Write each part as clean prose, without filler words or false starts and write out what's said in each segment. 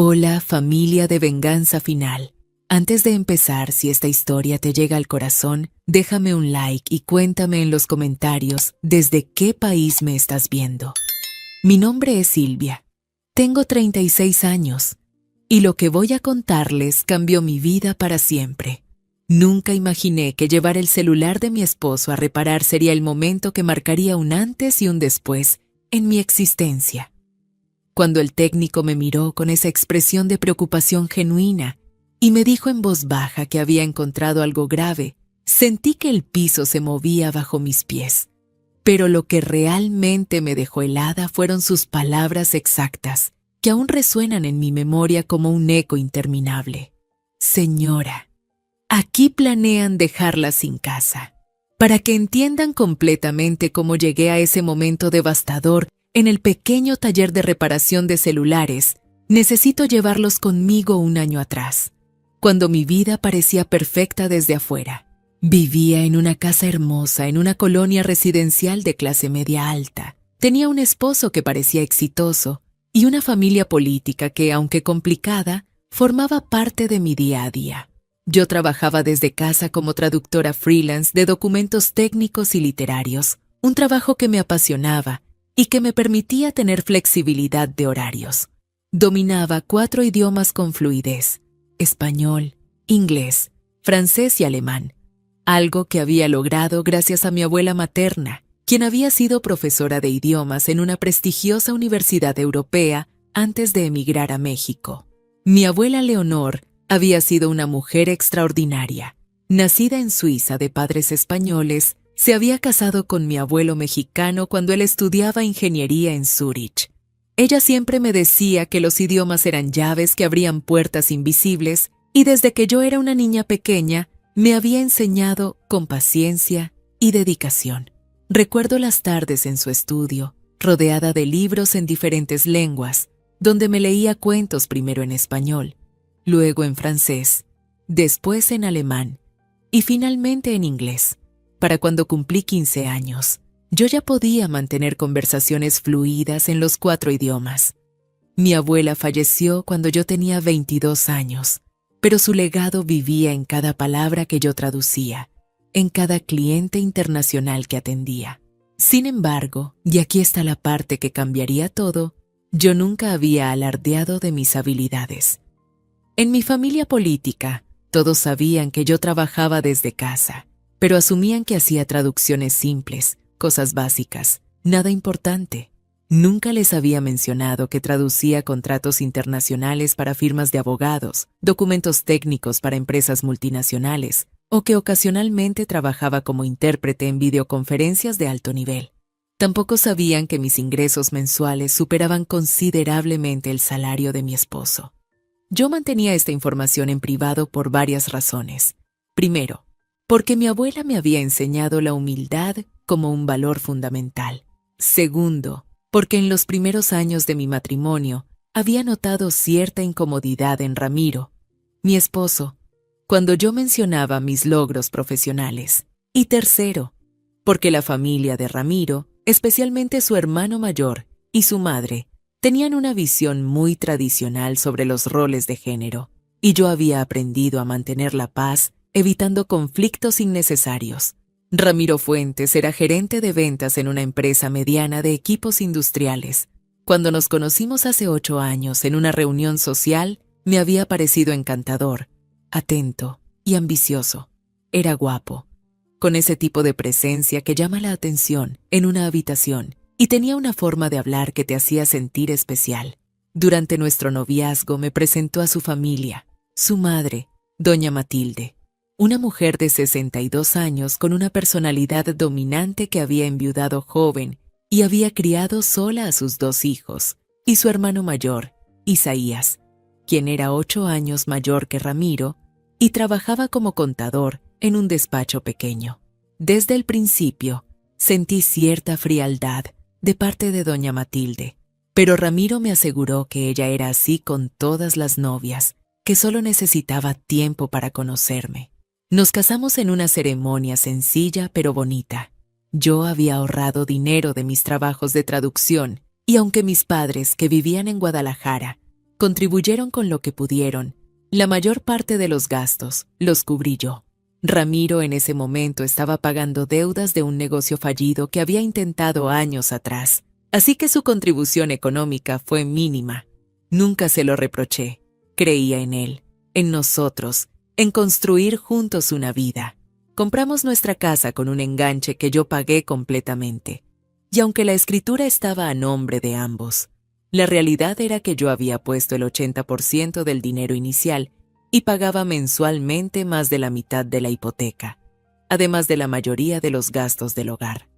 Hola, familia de Venganza Final. Antes de empezar, si esta historia te llega al corazón, déjame un like y cuéntame en los comentarios desde qué país me estás viendo. Mi nombre es Silvia. Tengo 36 años y lo que voy a contarles cambió mi vida para siempre. Nunca imaginé que llevar el celular de mi esposo a reparar sería el momento que marcaría un antes y un después en mi existencia. Cuando el técnico me miró con esa expresión de preocupación genuina y me dijo en voz baja que había encontrado algo grave, sentí que el piso se movía bajo mis pies. Pero lo que realmente me dejó helada fueron sus palabras exactas, que aún resuenan en mi memoria como un eco interminable. Señora, aquí planean dejarla sin casa. Para que entiendan completamente cómo llegué a ese momento devastador en el pequeño taller de reparación de celulares, necesito llevarlos conmigo un año atrás, cuando mi vida parecía perfecta desde afuera. Vivía en una casa hermosa, en una colonia residencial de clase media alta. Tenía un esposo que parecía exitoso y una familia política que, aunque complicada, formaba parte de mi día a día. Yo trabajaba desde casa como traductora freelance de documentos técnicos y literarios, un trabajo que me apasionaba y que me permitía tener flexibilidad de horarios. Dominaba 4 idiomas con fluidez: español, inglés, francés y alemán, algo que había logrado gracias a mi abuela materna, quien había sido profesora de idiomas en una prestigiosa universidad europea antes de emigrar a México. Mi abuela Leonor había sido una mujer extraordinaria. Nacida en Suiza de padres españoles, se había casado con mi abuelo mexicano cuando él estudiaba ingeniería en Zúrich. Ella siempre me decía que los idiomas eran llaves que abrían puertas invisibles y desde que yo era una niña pequeña me había enseñado con paciencia y dedicación. Recuerdo las tardes en su estudio, rodeada de libros en diferentes lenguas, donde me leía cuentos primero en español, luego en francés, después en alemán y finalmente en inglés. Para cuando cumplí 15 años, yo ya podía mantener conversaciones fluidas en los 4 idiomas. Mi abuela falleció cuando yo tenía 22 años, pero su legado vivía en cada palabra que yo traducía, en cada cliente internacional que atendía. Sin embargo, y aquí está la parte que cambiaría todo, yo nunca había alardeado de mis habilidades. En mi familia política, todos sabían que yo trabajaba desde casa, pero asumían que hacía traducciones simples, cosas básicas, nada importante. Nunca les había mencionado que traducía contratos internacionales para firmas de abogados, documentos técnicos para empresas multinacionales, o que ocasionalmente trabajaba como intérprete en videoconferencias de alto nivel. Tampoco sabían que mis ingresos mensuales superaban considerablemente el salario de mi esposo. Yo mantenía esta información en privado por varias razones. Primero, porque mi abuela me había enseñado la humildad como un valor fundamental. Segundo, porque en los primeros años de mi matrimonio había notado cierta incomodidad en Ramiro, mi esposo, cuando yo mencionaba mis logros profesionales. Y tercero, porque la familia de Ramiro, especialmente su hermano mayor y su madre, tenían una visión muy tradicional sobre los roles de género, y yo había aprendido a mantener la paz evitando conflictos innecesarios. Ramiro Fuentes era gerente de ventas en una empresa mediana de equipos industriales. Cuando nos conocimos hace 8 años en una reunión social, me había parecido encantador, atento y ambicioso. Era guapo, con ese tipo de presencia que llama la atención en una habitación, y tenía una forma de hablar que te hacía sentir especial. Durante nuestro noviazgo me presentó a su familia, su madre, doña Matilde, una mujer de 62 años con una personalidad dominante que había enviudado joven y había criado sola a sus 2 hijos, y su hermano mayor, Isaías, quien era 8 años mayor que Ramiro y trabajaba como contador en un despacho pequeño. Desde el principio, sentí cierta frialdad de parte de doña Matilde, pero Ramiro me aseguró que ella era así con todas las novias, que solo necesitaba tiempo para conocerme. Nos casamos en una ceremonia sencilla pero bonita. Yo había ahorrado dinero de mis trabajos de traducción y aunque mis padres, que vivían en Guadalajara, Contribuyeron con lo que pudieron. La mayor parte de los gastos los cubrí yo. Ramiro en ese momento estaba pagando deudas de un negocio fallido que había intentado años atrás, así que su contribución económica fue mínima. Nunca se lo reproché. Creía en él, en nosotros, en construir juntos una vida. Compramos nuestra casa con un enganche que yo pagué completamente. Y aunque la escritura estaba a nombre de ambos, la realidad era que yo había puesto el 80% del dinero inicial y pagaba mensualmente más de la mitad de la hipoteca, además de la mayoría de los gastos del hogar.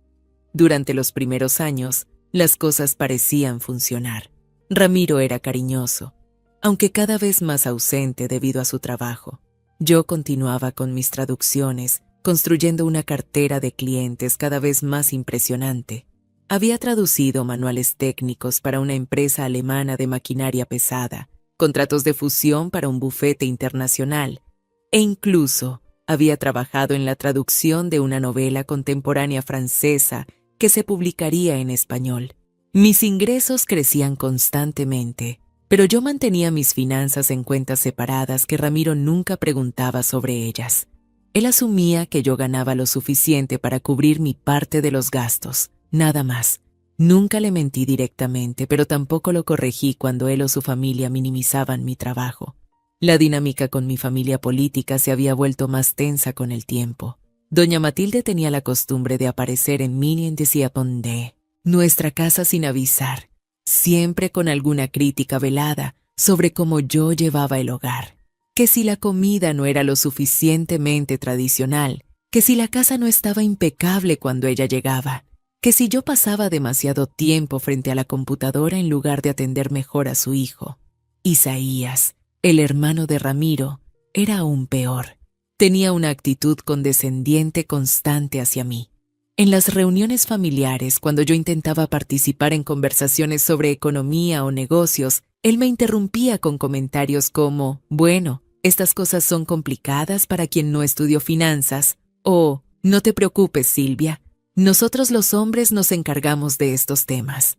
Durante los primeros años, las cosas parecían funcionar. Ramiro era cariñoso, aunque cada vez más ausente debido a su trabajo. Yo continuaba con mis traducciones, construyendo una cartera de clientes cada vez más impresionante. Había traducido manuales técnicos para una empresa alemana de maquinaria pesada, contratos de fusión para un bufete internacional, e incluso había trabajado en la traducción de una novela contemporánea francesa que se publicaría en español. Mis ingresos crecían constantemente, pero yo mantenía mis finanzas en cuentas separadas que Ramiro nunca preguntaba sobre ellas. Él asumía que yo ganaba lo suficiente para cubrir mi parte de los gastos, nada más. Nunca le mentí directamente, pero tampoco lo corregí cuando él o su familia minimizaban mi trabajo. La dinámica con mi familia política se había vuelto más tensa con el tiempo. Doña Matilde tenía la costumbre de aparecer en Minion de nuestra casa sin avisar, siempre con alguna crítica velada sobre cómo yo llevaba el hogar. Que si la comida no era lo suficientemente tradicional, que si la casa no estaba impecable cuando ella llegaba, que si yo pasaba demasiado tiempo frente a la computadora en lugar de atender mejor a su hijo. Isaías, el hermano de Ramiro, era aún peor. Tenía una actitud condescendiente constante hacia mí. En las reuniones familiares, cuando yo intentaba participar en conversaciones sobre economía o negocios, él me interrumpía con comentarios como, bueno, estas cosas son complicadas para quien no estudió finanzas, o, no te preocupes, Silvia, nosotros los hombres nos encargamos de estos temas.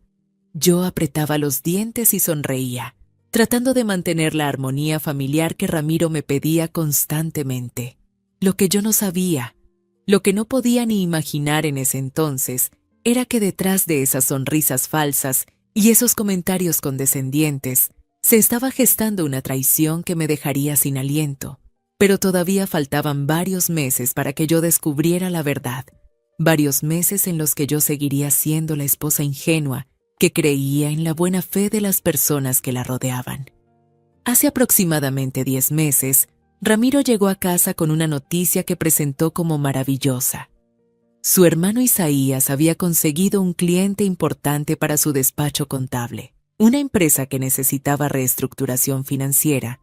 Yo apretaba los dientes y sonreía, tratando de mantener la armonía familiar que Ramiro me pedía constantemente. Lo que yo no sabía, lo que no podía ni imaginar en ese entonces, era que detrás de esas sonrisas falsas y esos comentarios condescendientes, se estaba gestando una traición que me dejaría sin aliento. Pero todavía faltaban varios meses para que yo descubriera la verdad, varios meses en los que yo seguiría siendo la esposa ingenua que creía en la buena fe de las personas que la rodeaban. Hace aproximadamente 10 meses, Ramiro llegó a casa con una noticia que presentó como maravillosa. Su hermano Isaías había conseguido un cliente importante para su despacho contable, una empresa que necesitaba reestructuración financiera,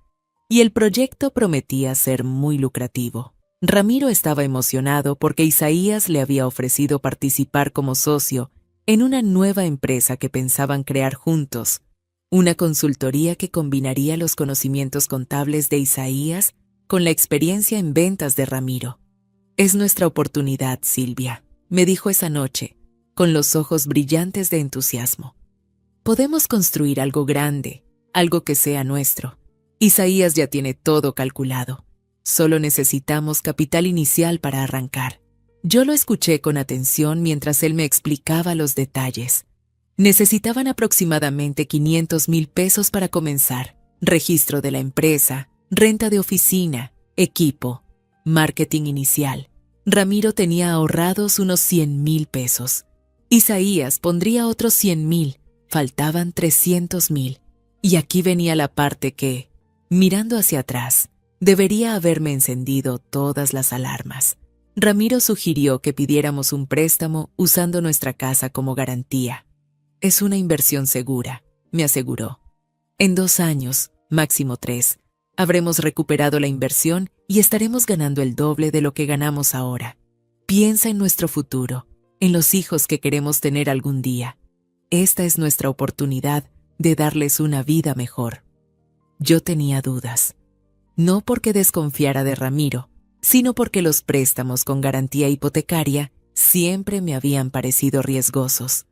y el proyecto prometía ser muy lucrativo. Ramiro estaba emocionado porque Isaías le había ofrecido participar como socio en una nueva empresa que pensaban crear juntos, una consultoría que combinaría los conocimientos contables de Isaías con la experiencia en ventas de Ramiro. Es nuestra oportunidad, Silvia, me dijo esa noche, con los ojos brillantes de entusiasmo. Podemos construir algo grande, algo que sea nuestro. Isaías ya tiene todo calculado. Solo necesitamos capital inicial para arrancar. Yo lo escuché con atención mientras él me explicaba los detalles. Necesitaban aproximadamente 500,000 pesos para comenzar. Registro de la empresa, renta de oficina, equipo, marketing inicial. Ramiro tenía ahorrados unos 100,000 pesos. Isaías pondría otros 100,000. Faltaban 300,000. Y aquí venía la parte que, mirando hacia atrás, debería haberme encendido todas las alarmas. Ramiro sugirió que pidiéramos un préstamo usando nuestra casa como garantía. Es una inversión segura, me aseguró. En 2 años, máximo 3, habremos recuperado la inversión y estaremos ganando el doble de lo que ganamos ahora. Piensa en nuestro futuro, en los hijos que queremos tener algún día. Esta es nuestra oportunidad de darles una vida mejor. Yo tenía dudas. No porque desconfiara de Ramiro, sino porque los préstamos con garantía hipotecaria siempre me habían parecido riesgosos.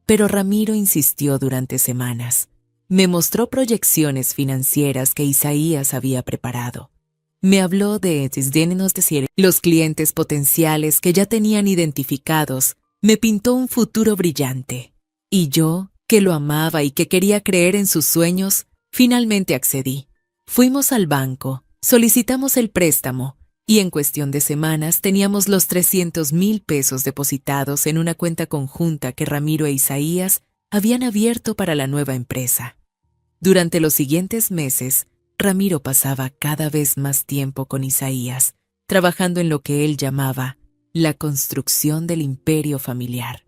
Pero Ramiro insistió durante semanas. Me mostró proyecciones financieras que Isaías había preparado. Me habló de los clientes potenciales que ya tenían identificados. Me pintó un futuro brillante. Y yo, que lo amaba y que quería creer en sus sueños, finalmente accedí. Fuimos al banco, solicitamos el préstamo y en cuestión de semanas teníamos los 300,000 pesos depositados en una cuenta conjunta que Ramiro e Isaías habían abierto para la nueva empresa. Durante los siguientes meses, Ramiro pasaba cada vez más tiempo con Isaías, trabajando en lo que él llamaba la construcción del imperio familiar.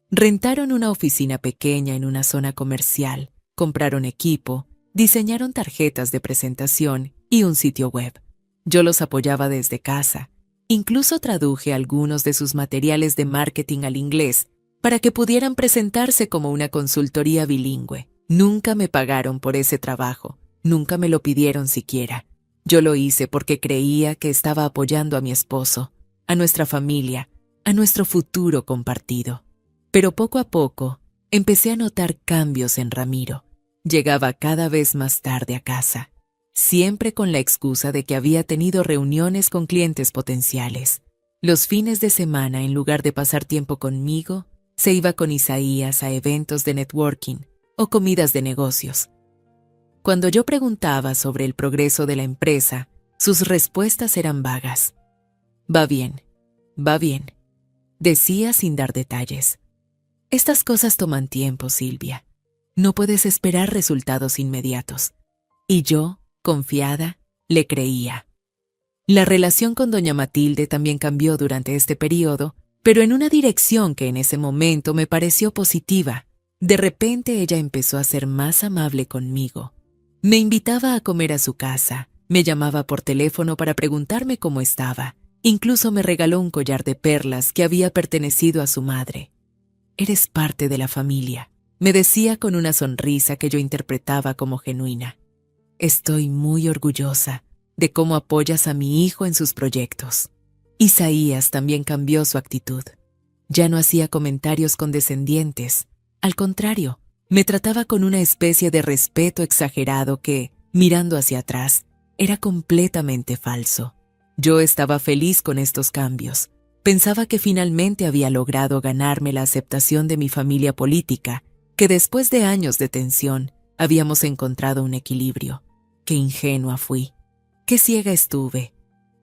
Rentaron una oficina pequeña en una zona comercial, compraron equipo, diseñaron tarjetas de presentación y un sitio web. Yo los apoyaba desde casa. Incluso traduje algunos de sus materiales de marketing al inglés para que pudieran presentarse como una consultoría bilingüe. Nunca me pagaron por ese trabajo, nunca me lo pidieron siquiera. Yo lo hice porque creía que estaba apoyando a mi esposo, a nuestra familia, a nuestro futuro compartido. Pero poco a poco empecé a notar cambios en Ramiro. Llegaba cada vez más tarde a casa, siempre con la excusa de que había tenido reuniones con clientes potenciales. Los fines de semana, en lugar de pasar tiempo conmigo, se iba con Isaías a eventos de networking o comidas de negocios. Cuando yo preguntaba sobre el progreso de la empresa, sus respuestas eran vagas. Va bien, decía sin dar detalles. Estas cosas toman tiempo, Silvia. No puedes esperar resultados inmediatos. Y yo, confiada, le creía. La relación con doña Matilde también cambió durante este periodo, pero en una dirección que en ese momento me pareció positiva. De repente ella empezó a ser más amable conmigo. Me invitaba a comer a su casa, me llamaba por teléfono para preguntarme cómo estaba. Incluso me regaló un collar de perlas que había pertenecido a su madre. Eres parte de la familia, me decía con una sonrisa que yo interpretaba como genuina. Estoy muy orgullosa de cómo apoyas a mi hijo en sus proyectos. Isaías también cambió su actitud. Ya no hacía comentarios condescendientes. Al contrario, me trataba con una especie de respeto exagerado que, mirando hacia atrás, era completamente falso. Yo estaba feliz con estos cambios. Pensaba que finalmente había logrado ganarme la aceptación de mi familia política, que después de años de tensión habíamos encontrado un equilibrio. Qué ingenua fui, qué ciega estuve.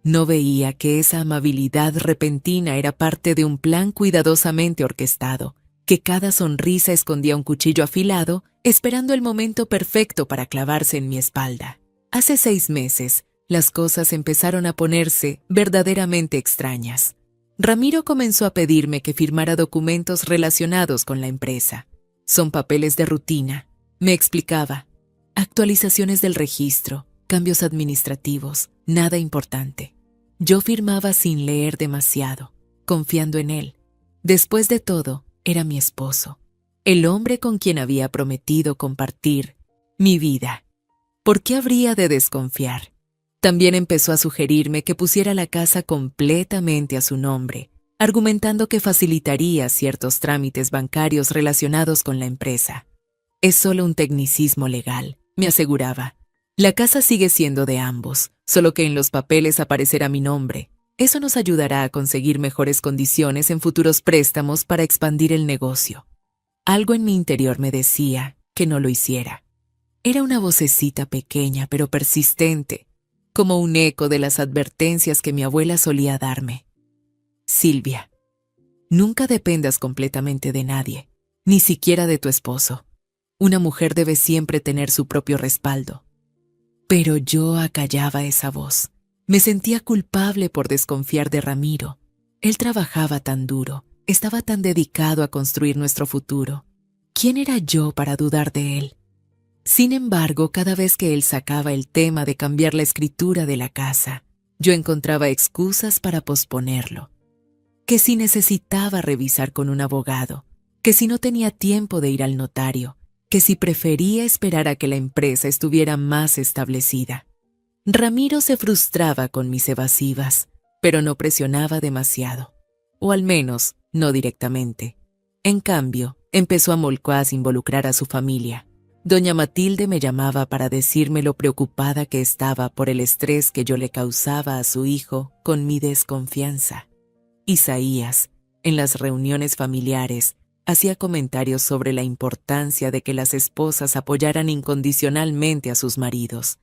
No veía que esa amabilidad repentina era parte de un plan cuidadosamente orquestado, que cada sonrisa escondía un cuchillo afilado, esperando el momento perfecto para clavarse en mi espalda. Hace 6 meses, las cosas empezaron a ponerse verdaderamente extrañas. Ramiro comenzó a pedirme que firmara documentos relacionados con la empresa. Son papeles de rutina, me explicaba. Actualizaciones del registro, cambios administrativos, nada importante. Yo firmaba sin leer demasiado, confiando en él. Después de todo, era mi esposo, el hombre con quien había prometido compartir mi vida. ¿Por qué habría de desconfiar? También empezó a sugerirme que pusiera la casa completamente a su nombre, argumentando que facilitaría ciertos trámites bancarios relacionados con la empresa. Es solo un tecnicismo legal, me aseguraba. La casa sigue siendo de ambos, solo que en los papeles aparecerá mi nombre. Eso nos ayudará a conseguir mejores condiciones en futuros préstamos para expandir el negocio. Algo en mi interior me decía que no lo hiciera. Era una vocecita pequeña pero persistente, como un eco de las advertencias que mi abuela solía darme. Silvia, nunca dependas completamente de nadie, ni siquiera de tu esposo. Una mujer debe siempre tener su propio respaldo. Pero yo acallaba esa voz. Me sentía culpable por desconfiar de Ramiro. Él trabajaba tan duro, estaba tan dedicado a construir nuestro futuro. ¿Quién era yo para dudar de él? Sin embargo, cada vez que él sacaba el tema de cambiar la escritura de la casa, yo encontraba excusas para posponerlo. Que si necesitaba revisar con un abogado, que si no tenía tiempo de ir al notario, que si prefería esperar a que la empresa estuviera más establecida. Ramiro se frustraba con mis evasivas, pero no presionaba demasiado, o al menos no directamente. En cambio, empezó a involucrar a su familia. Doña Matilde me llamaba para decirme lo preocupada que estaba por el estrés que yo le causaba a su hijo con mi desconfianza. Isaías, en las reuniones familiares, hacía comentarios sobre la importancia de que las esposas apoyaran incondicionalmente a sus maridos.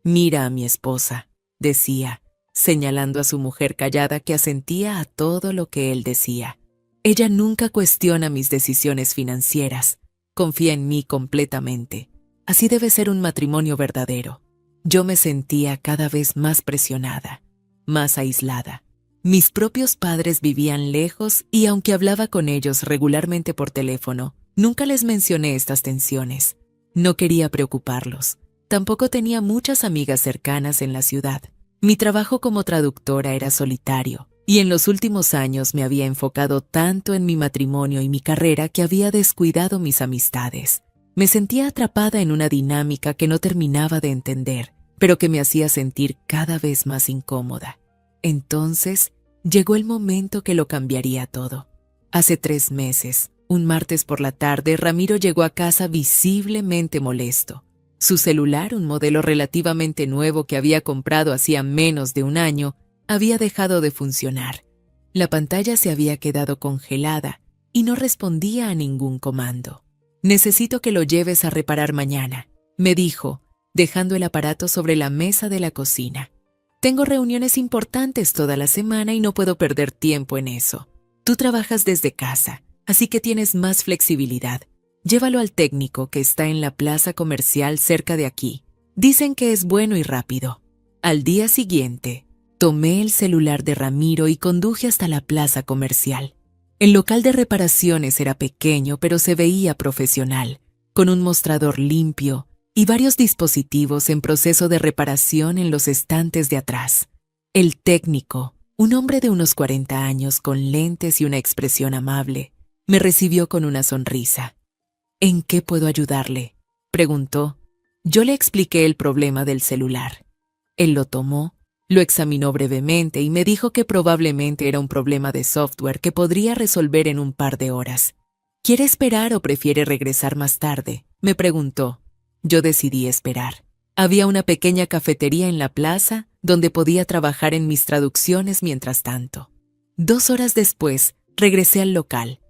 «Mira a mi esposa», decía, señalando a su mujer callada que asentía a todo lo que él decía. «Ella nunca cuestiona mis decisiones financieras. Confía en mí completamente. Así debe ser un matrimonio verdadero». Yo me sentía cada vez más presionada, más aislada. Mis propios padres vivían lejos y aunque hablaba con ellos regularmente por teléfono, nunca les mencioné estas tensiones. No quería preocuparlos. Tampoco tenía muchas amigas cercanas en la ciudad. Mi trabajo como traductora era solitario, y en los últimos años me había enfocado tanto en mi matrimonio y mi carrera que había descuidado mis amistades. Me sentía atrapada en una dinámica que no terminaba de entender, pero que me hacía sentir cada vez más incómoda. Entonces, llegó el momento que lo cambiaría todo. Hace 3 meses, un martes por la tarde, Ramiro llegó a casa visiblemente molesto. Su celular, un modelo relativamente nuevo que había comprado hacía menos de un año, había dejado de funcionar. La pantalla se había quedado congelada y no respondía a ningún comando. «Necesito que lo lleves a reparar mañana», me dijo, dejando el aparato sobre la mesa de la cocina. «Tengo reuniones importantes toda la semana y no puedo perder tiempo en eso. Tú trabajas desde casa, así que tienes más flexibilidad. Llévalo al técnico que está en la plaza comercial cerca de aquí. Dicen que es bueno y rápido». Al día siguiente, tomé el celular de Ramiro y conduje hasta la plaza comercial. El local de reparaciones era pequeño, pero se veía profesional, con un mostrador limpio y varios dispositivos en proceso de reparación en los estantes de atrás. El técnico, un hombre de unos 40 años con lentes y una expresión amable, me recibió con una sonrisa. «¿En qué puedo ayudarle?», preguntó. Yo le expliqué el problema del celular. Él lo tomó, lo examinó brevemente y me dijo que probablemente era un problema de software que podría resolver en un par de horas. «¿Quiere esperar o prefiere regresar más tarde?», me preguntó. Yo decidí esperar. Había una pequeña cafetería en la plaza donde podía trabajar en mis traducciones mientras tanto. 2 horas después, regresé al local.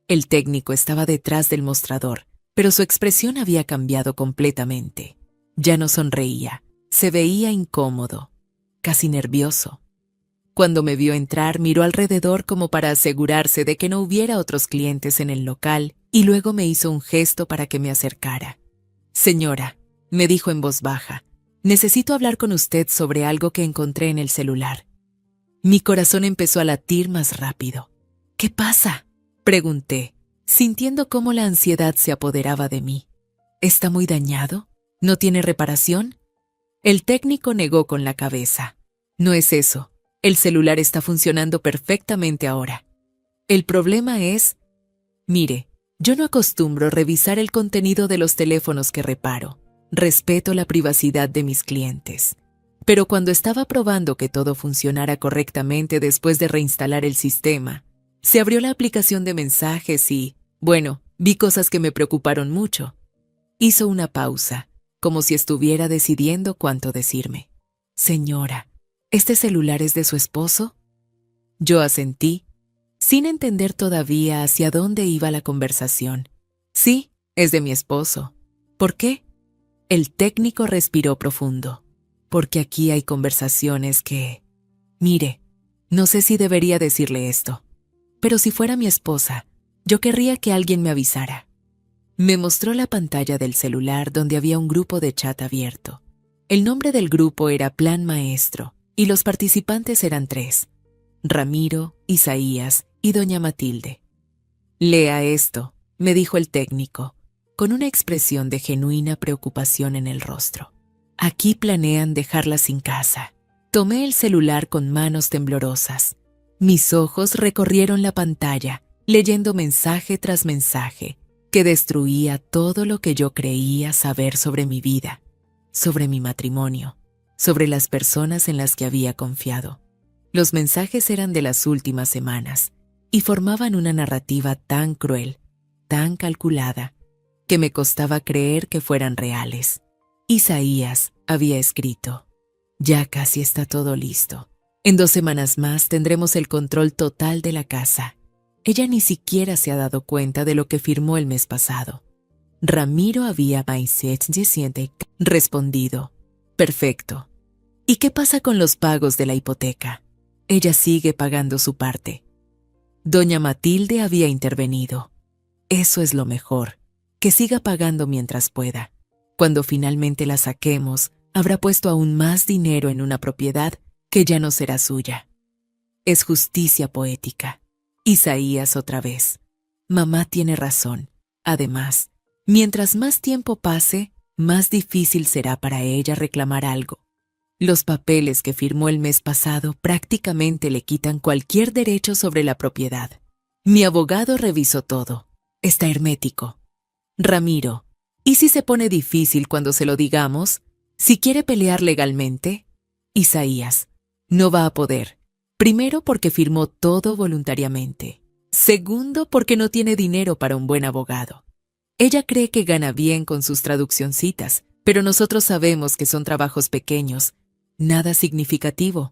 El técnico estaba detrás del mostrador, pero su expresión había cambiado completamente. Ya no sonreía, se veía incómodo, casi nervioso. Cuando me vio entrar, miró alrededor como para asegurarse de que no hubiera otros clientes en el local y luego me hizo un gesto para que me acercara. «Señora», me dijo en voz baja, «necesito hablar con usted sobre algo que encontré en el celular». Mi corazón empezó a latir más rápido. «¿Qué pasa?», pregunté, sintiendo cómo la ansiedad se apoderaba de mí. «¿Está muy dañado? ¿No tiene reparación?». El técnico negó con la cabeza. «No es eso. El celular está funcionando perfectamente ahora. El problema es... Mire, yo no acostumbro revisar el contenido de los teléfonos que reparo. Respeto la privacidad de mis clientes. Pero cuando estaba probando que todo funcionara correctamente después de reinstalar el sistema, se abrió la aplicación de mensajes y, bueno, vi cosas que me preocuparon mucho». Hizo una pausa, como si estuviera decidiendo cuánto decirme. «Señora, ¿este celular es de su esposo?». Yo asentí, sin entender todavía hacia dónde iba la conversación. «Sí, es de mi esposo». «¿Por qué?». El técnico respiró profundo. «Porque aquí hay conversaciones que... Mire, no sé si debería decirle esto, pero si fuera mi esposa, yo querría que alguien me avisara». Me mostró la pantalla del celular donde había un grupo de chat abierto. El nombre del grupo era Plan Maestro y los participantes eran 3: Ramiro, Isaías y doña Matilde. «Lea esto», me dijo el técnico, con una expresión de genuina preocupación en el rostro. «Aquí planean dejarla sin casa». Tomé el celular con manos temblorosas. Mis ojos recorrieron la pantalla, leyendo mensaje tras mensaje, que destruía todo lo que yo creía saber sobre mi vida, sobre mi matrimonio, sobre las personas en las que había confiado. Los mensajes eran de las últimas semanas y formaban una narrativa tan cruel, tan calculada, que me costaba creer que fueran reales. Isaías había escrito: ya casi está todo listo. En 2 semanas más tendremos el control total de la casa. Ella ni siquiera se ha dado cuenta de lo que firmó el mes pasado. Ramiro había respondido: perfecto. ¿Y qué pasa con los pagos de la hipoteca? Ella sigue pagando su parte. Doña Matilde había intervenido: eso es lo mejor, que siga pagando mientras pueda. Cuando finalmente la saquemos, habrá puesto aún más dinero en una propiedad que ya no será suya. Es justicia poética. Isaías otra vez: mamá tiene razón. Además, mientras más tiempo pase, más difícil será para ella reclamar algo. Los papeles que firmó el mes pasado prácticamente le quitan cualquier derecho sobre la propiedad. Mi abogado revisó todo. Está hermético. Ramiro: ¿y si se pone difícil cuando se lo digamos? ¿Si quiere pelear legalmente? Isaías: no va a poder. Primero, porque firmó todo voluntariamente. Segundo, porque no tiene dinero para un buen abogado. Ella cree que gana bien con sus traduccioncitas, pero nosotros sabemos que son trabajos pequeños, nada significativo.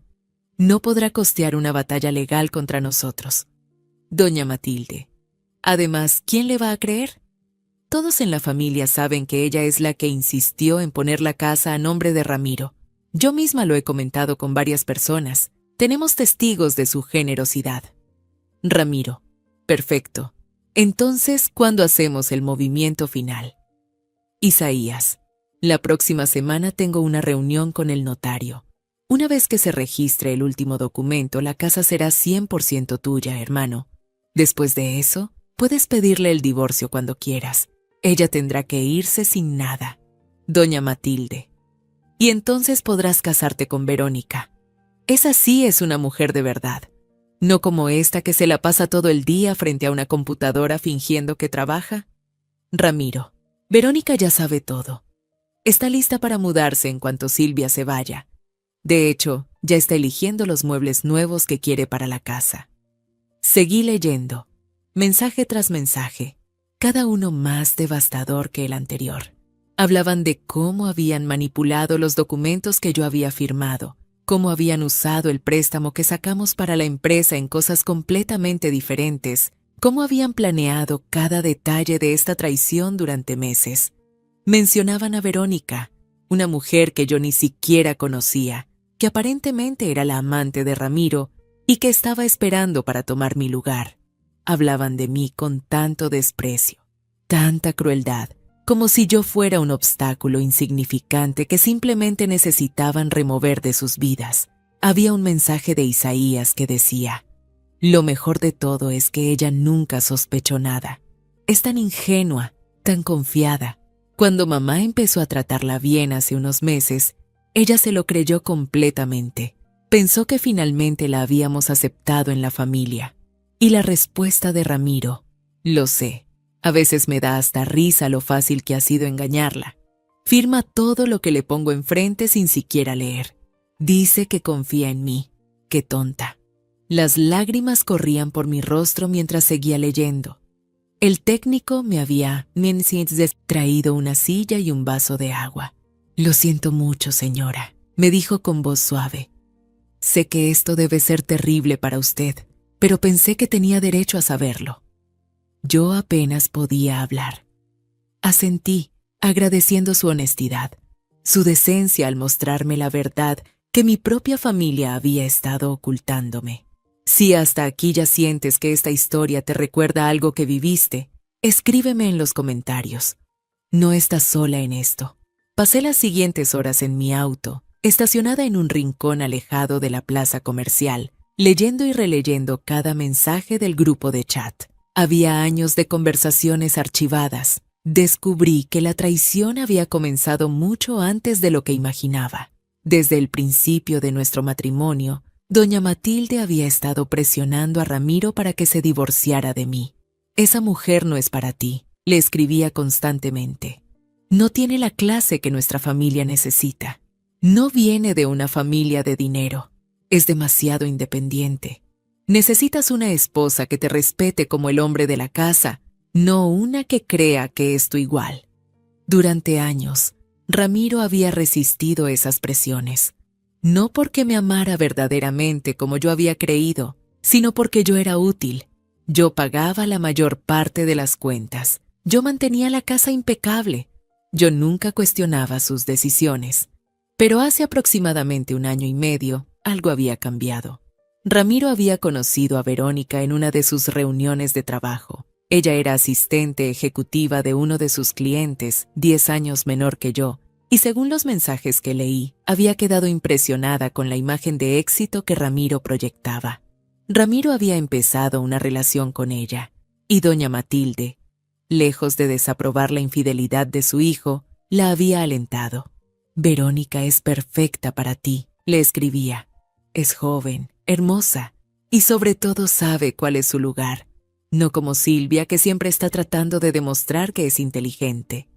No podrá costear una batalla legal contra nosotros. Doña Matilde: además, ¿quién le va a creer? Todos en la familia saben que ella es la que insistió en poner la casa a nombre de Ramiro. Yo misma lo he comentado con varias personas. Tenemos testigos de su generosidad. Ramiro: perfecto. Entonces, ¿cuándo hacemos el movimiento final? Isaías: la próxima semana tengo una reunión con el notario. Una vez que se registre el último documento, la casa será 100% tuya, hermano. Después de eso, puedes pedirle el divorcio cuando quieras. Ella tendrá que irse sin nada. Doña Matilde: y entonces podrás casarte con Verónica. Esa sí es una mujer de verdad, no como esta que se la pasa todo el día frente a una computadora fingiendo que trabaja. Ramiro: Verónica ya sabe todo. Está lista para mudarse en cuanto Silvia se vaya. De hecho, ya está eligiendo los muebles nuevos que quiere para la casa. Seguí leyendo, mensaje tras mensaje, cada uno más devastador que el anterior. Hablaban de cómo habían manipulado los documentos que yo había firmado, cómo habían usado el préstamo que sacamos para la empresa en cosas completamente diferentes, cómo habían planeado cada detalle de esta traición durante meses. Mencionaban a Verónica, una mujer que yo ni siquiera conocía, que aparentemente era la amante de Ramiro y que estaba esperando para tomar mi lugar. Hablaban de mí con tanto desprecio, tanta crueldad, como si yo fuera un obstáculo insignificante que simplemente necesitaban remover de sus vidas. Había un mensaje de Isaías que decía: lo mejor de todo es que ella nunca sospechó nada. Es tan ingenua, tan confiada. Cuando mamá empezó a tratarla bien hace unos meses, ella se lo creyó completamente. Pensó que finalmente la habíamos aceptado en la familia. Y la respuesta de Ramiro: lo sé. A veces me da hasta risa lo fácil que ha sido engañarla. Firma todo lo que le pongo enfrente sin siquiera leer. Dice que confía en mí. ¡Qué tonta! Las lágrimas corrían por mi rostro mientras seguía leyendo. El técnico me había traído una silla y un vaso de agua. Lo siento mucho, señora, me dijo con voz suave. Sé que esto debe ser terrible para usted, pero pensé que tenía derecho a saberlo. Yo apenas podía hablar. Asentí, agradeciendo su honestidad, su decencia al mostrarme la verdad que mi propia familia había estado ocultándome. Si hasta aquí ya sientes que esta historia te recuerda algo que viviste, escríbeme en los comentarios. No estás sola en esto. Pasé las siguientes horas en mi auto, estacionada en un rincón alejado de la plaza comercial, leyendo y releyendo cada mensaje del grupo de chat. Había años de conversaciones archivadas. Descubrí que la traición había comenzado mucho antes de lo que imaginaba. Desde el principio de nuestro matrimonio, Doña Matilde había estado presionando a Ramiro para que se divorciara de mí. Esa mujer no es para ti, le escribía constantemente. No tiene la clase que nuestra familia necesita. No viene de una familia de dinero. Es demasiado independiente. Necesitas una esposa que te respete como el hombre de la casa no una que crea que es tu igual. Durante años, Ramiro había resistido esas presiones, no porque me amara verdaderamente como yo había creído, sino porque yo era útil. Yo pagaba la mayor parte de las cuentas, yo mantenía la casa impecable, yo nunca cuestionaba sus decisiones. Pero hace aproximadamente 1 año y medio, algo había cambiado. Ramiro había conocido a Verónica en una de sus reuniones de trabajo. Ella era asistente ejecutiva de uno de sus clientes, 10 años menor que yo, y según los mensajes que leí, había quedado impresionada con la imagen de éxito que Ramiro proyectaba. Ramiro había empezado una relación con ella, y doña Matilde, lejos de desaprobar la infidelidad de su hijo, la había alentado. Verónica es perfecta para ti, le escribía. Es joven, hermosa, y sobre todo sabe cuál es su lugar. No como Silvia, que siempre está tratando de demostrar que es inteligente.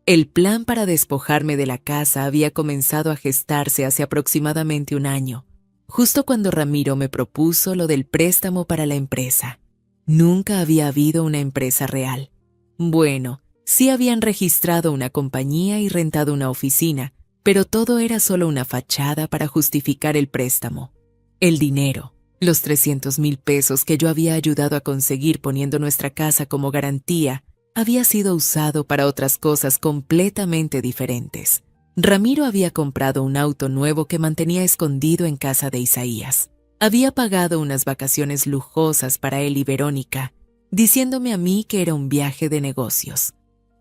El plan para despojarme de la casa había comenzado a gestarse hace aproximadamente 1 año, justo cuando Ramiro me propuso lo del préstamo para la empresa. Nunca había habido una empresa real. Bueno, sí habían registrado una compañía y rentado una oficina, pero todo era solo una fachada para justificar el préstamo. El dinero, los 300,000 pesos que yo había ayudado a conseguir poniendo nuestra casa como garantía, había sido usado para otras cosas completamente diferentes. Ramiro había comprado un auto nuevo que mantenía escondido en casa de Isaías. Había pagado unas vacaciones lujosas para él y Verónica, diciéndome a mí que era un viaje de negocios.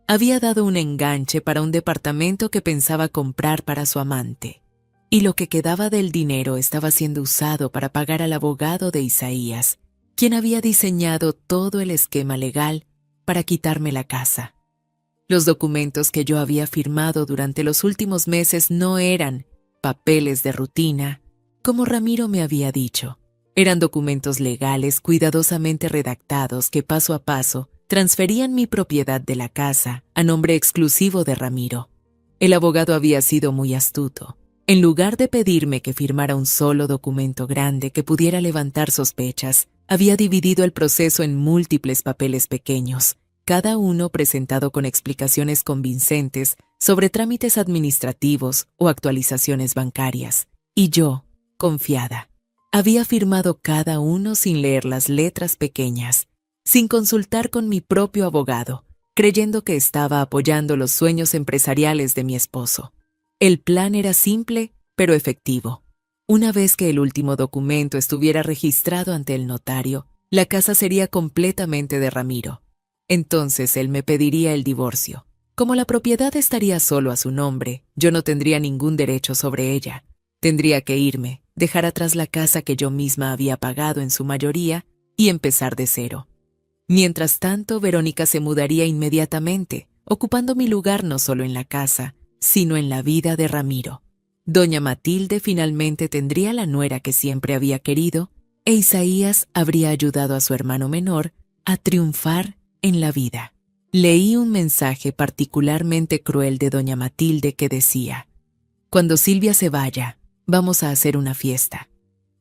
Había dado un enganche para un departamento que pensaba comprar para su amante, y lo que quedaba del dinero estaba siendo usado para pagar al abogado de Isaías, quien había diseñado todo el esquema legal para quitarme la casa. Los documentos que yo había firmado durante los últimos meses no eran papeles de rutina, como Ramiro me había dicho. Eran documentos legales cuidadosamente redactados que paso a paso transferían mi propiedad de la casa a nombre exclusivo de Ramiro. El abogado había sido muy astuto. En lugar de pedirme que firmara un solo documento grande que pudiera levantar sospechas, había dividido el proceso en múltiples papeles pequeños, cada uno presentado con explicaciones convincentes sobre trámites administrativos o actualizaciones bancarias. Y yo, confiada, había firmado cada uno sin leer las letras pequeñas, sin consultar con mi propio abogado, creyendo que estaba apoyando los sueños empresariales de mi esposo. El plan era simple, pero efectivo. Una vez que el último documento estuviera registrado ante el notario, la casa sería completamente de Ramiro. Entonces él me pediría el divorcio. Como la propiedad estaría solo a su nombre, yo no tendría ningún derecho sobre ella. Tendría que irme, dejar atrás la casa que yo misma había pagado en su mayoría y empezar de cero. Mientras tanto, Verónica se mudaría inmediatamente, ocupando mi lugar no solo en la casa, sino en la vida de Ramiro. Doña Matilde finalmente tendría la nuera que siempre había querido, e Isaías habría ayudado a su hermano menor a triunfar en la vida. Leí un mensaje particularmente cruel de doña Matilde que decía: «Cuando Silvia se vaya, vamos a hacer una fiesta.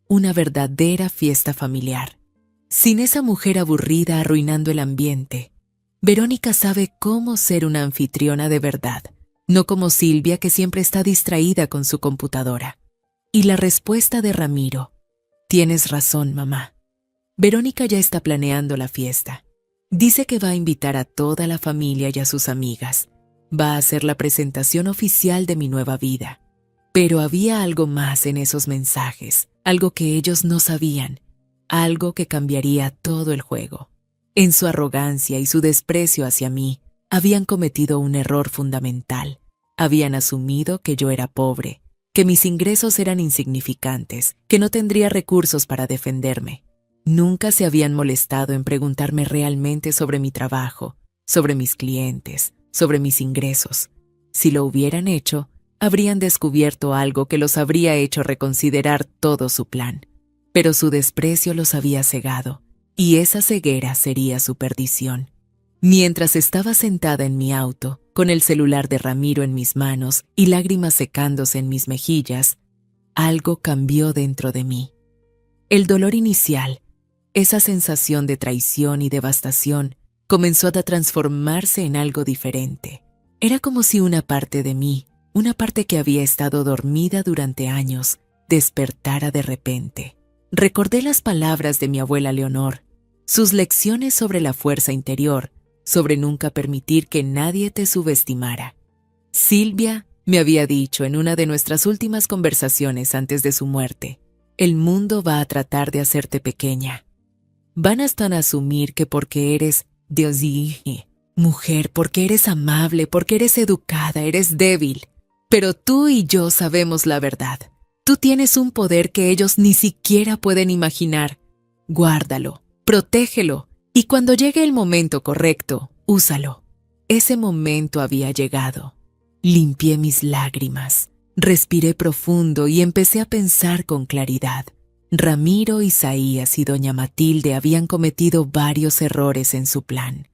Una verdadera fiesta familiar. Sin esa mujer aburrida arruinando el ambiente. Verónica sabe cómo ser una anfitriona de verdad, no como Silvia, que siempre está distraída con su computadora». Y la respuesta de Ramiro: «Tienes razón, mamá. Verónica ya está planeando la fiesta. Dice que va a invitar a toda la familia y a sus amigas. Va a hacer la presentación oficial de mi nueva vida». Pero había algo más en esos mensajes, algo que ellos no sabían, algo que cambiaría todo el juego. En su arrogancia y su desprecio hacia mí, habían cometido un error fundamental. Habían asumido que yo era pobre, que mis ingresos eran insignificantes, que no tendría recursos para defenderme. Nunca se habían molestado en preguntarme realmente sobre mi trabajo, sobre mis clientes, sobre mis ingresos. Si lo hubieran hecho, habrían descubierto algo que los habría hecho reconsiderar todo su plan. Pero su desprecio los había cegado, y esa ceguera sería su perdición. Mientras estaba sentada en mi auto, con el celular de Ramiro en mis manos y lágrimas secándose en mis mejillas, algo cambió dentro de mí. El dolor inicial, esa sensación de traición y devastación, comenzó a transformarse en algo diferente. Era como si una parte de mí, una parte que había estado dormida durante años, despertara de repente. Recordé las palabras de mi abuela Leonor, sus lecciones sobre la fuerza interior, sobre nunca permitir que nadie te subestimara. Silvia me había dicho en una de nuestras últimas conversaciones antes de su muerte, el mundo va a tratar de hacerte pequeña. Van hasta a asumir que porque eres mujer, porque eres amable, porque eres educada, eres débil. Pero tú y yo sabemos la verdad. Tú tienes un poder que ellos ni siquiera pueden imaginar. Guárdalo, protégelo, y cuando llegue el momento correcto, úsalo. Ese momento había llegado. Limpié mis lágrimas, respiré profundo y empecé a pensar con claridad. Ramiro, Isaías y doña Matilde habían cometido varios errores en su plan.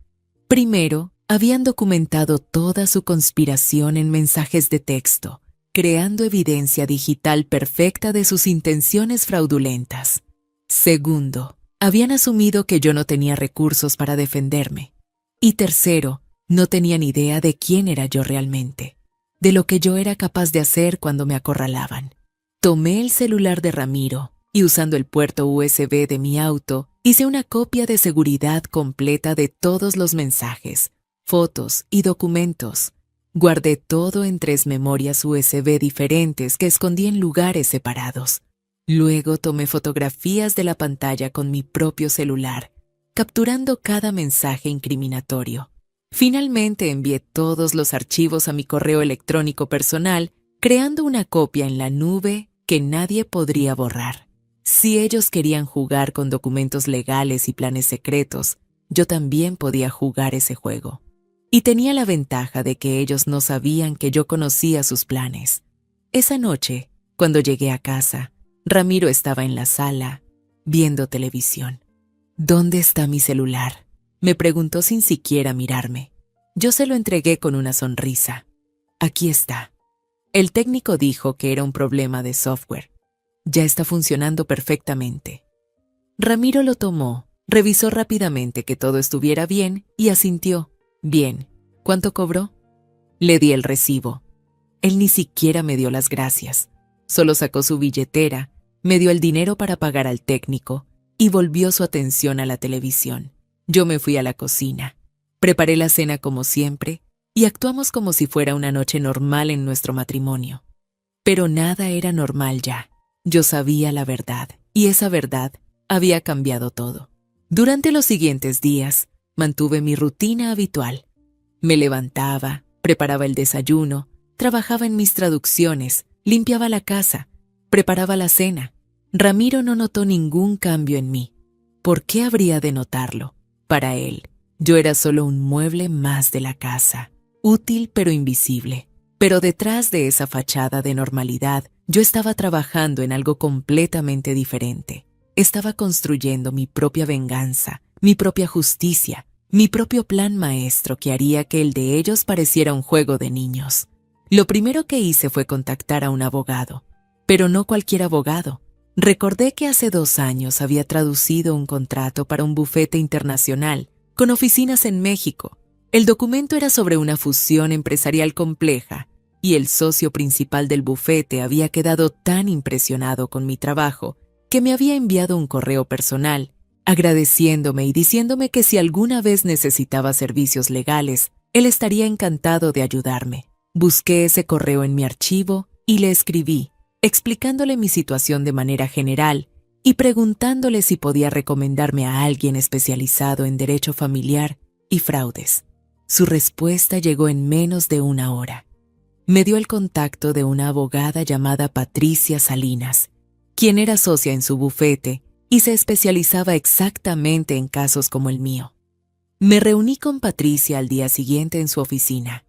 Primero, habían documentado toda su conspiración en mensajes de texto, creando evidencia digital perfecta de sus intenciones fraudulentas. Segundo, habían asumido que yo no tenía recursos para defenderme. Y tercero, no tenían idea de quién era yo realmente, de lo que yo era capaz de hacer cuando me acorralaban. Tomé el celular de Ramiro y usando el puerto USB de mi auto, hice una copia de seguridad completa de todos los mensajes, fotos y documentos. Guardé todo en 3 memorias USB diferentes que escondí en lugares separados. Luego tomé fotografías de la pantalla con mi propio celular, capturando cada mensaje incriminatorio. Finalmente envié todos los archivos a mi correo electrónico personal, creando una copia en la nube que nadie podría borrar. Si ellos querían jugar con documentos legales y planes secretos, yo también podía jugar ese juego. Y tenía la ventaja de que ellos no sabían que yo conocía sus planes. Esa noche, cuando llegué a casa, Ramiro estaba en la sala, viendo televisión. ¿Dónde está mi celular?, me preguntó sin siquiera mirarme. Yo se lo entregué con una sonrisa. Aquí está. El técnico dijo que era un problema de software. Ya está funcionando perfectamente. Ramiro lo tomó, revisó rápidamente que todo estuviera bien y asintió. Bien. ¿Cuánto cobró? Le di el recibo. Él ni siquiera me dio las gracias. Solo sacó su billetera, me dio el dinero para pagar al técnico y volvió su atención a la televisión. Yo me fui a la cocina. Preparé la cena como siempre y actuamos como si fuera una noche normal en nuestro matrimonio. Pero nada era normal ya. Yo sabía la verdad, y esa verdad había cambiado todo. Durante los siguientes días, mantuve mi rutina habitual. Me levantaba, preparaba el desayuno, trabajaba en mis traducciones, limpiaba la casa, preparaba la cena. Ramiro no notó ningún cambio en mí. ¿Por qué habría de notarlo? Para él, yo era solo un mueble más de la casa, útil pero invisible. Pero detrás de esa fachada de normalidad, yo estaba trabajando en algo completamente diferente. Estaba construyendo mi propia venganza, mi propia justicia, mi propio plan maestro que haría que el de ellos pareciera un juego de niños. Lo primero que hice fue contactar a un abogado, pero no cualquier abogado. Recordé que hace 2 años había traducido un contrato para un bufete internacional, con oficinas en México. El documento era sobre una fusión empresarial compleja, y el socio principal del bufete había quedado tan impresionado con mi trabajo que me había enviado un correo personal, agradeciéndome y diciéndome que si alguna vez necesitaba servicios legales, él estaría encantado de ayudarme. Busqué ese correo en mi archivo y le escribí, explicándole mi situación de manera general y preguntándole si podía recomendarme a alguien especializado en derecho familiar y fraudes. Su respuesta llegó en menos de 1 hora. Me dio el contacto de una abogada llamada Patricia Salinas, quien era socia en su bufete y se especializaba exactamente en casos como el mío. Me reuní con Patricia al día siguiente en su oficina,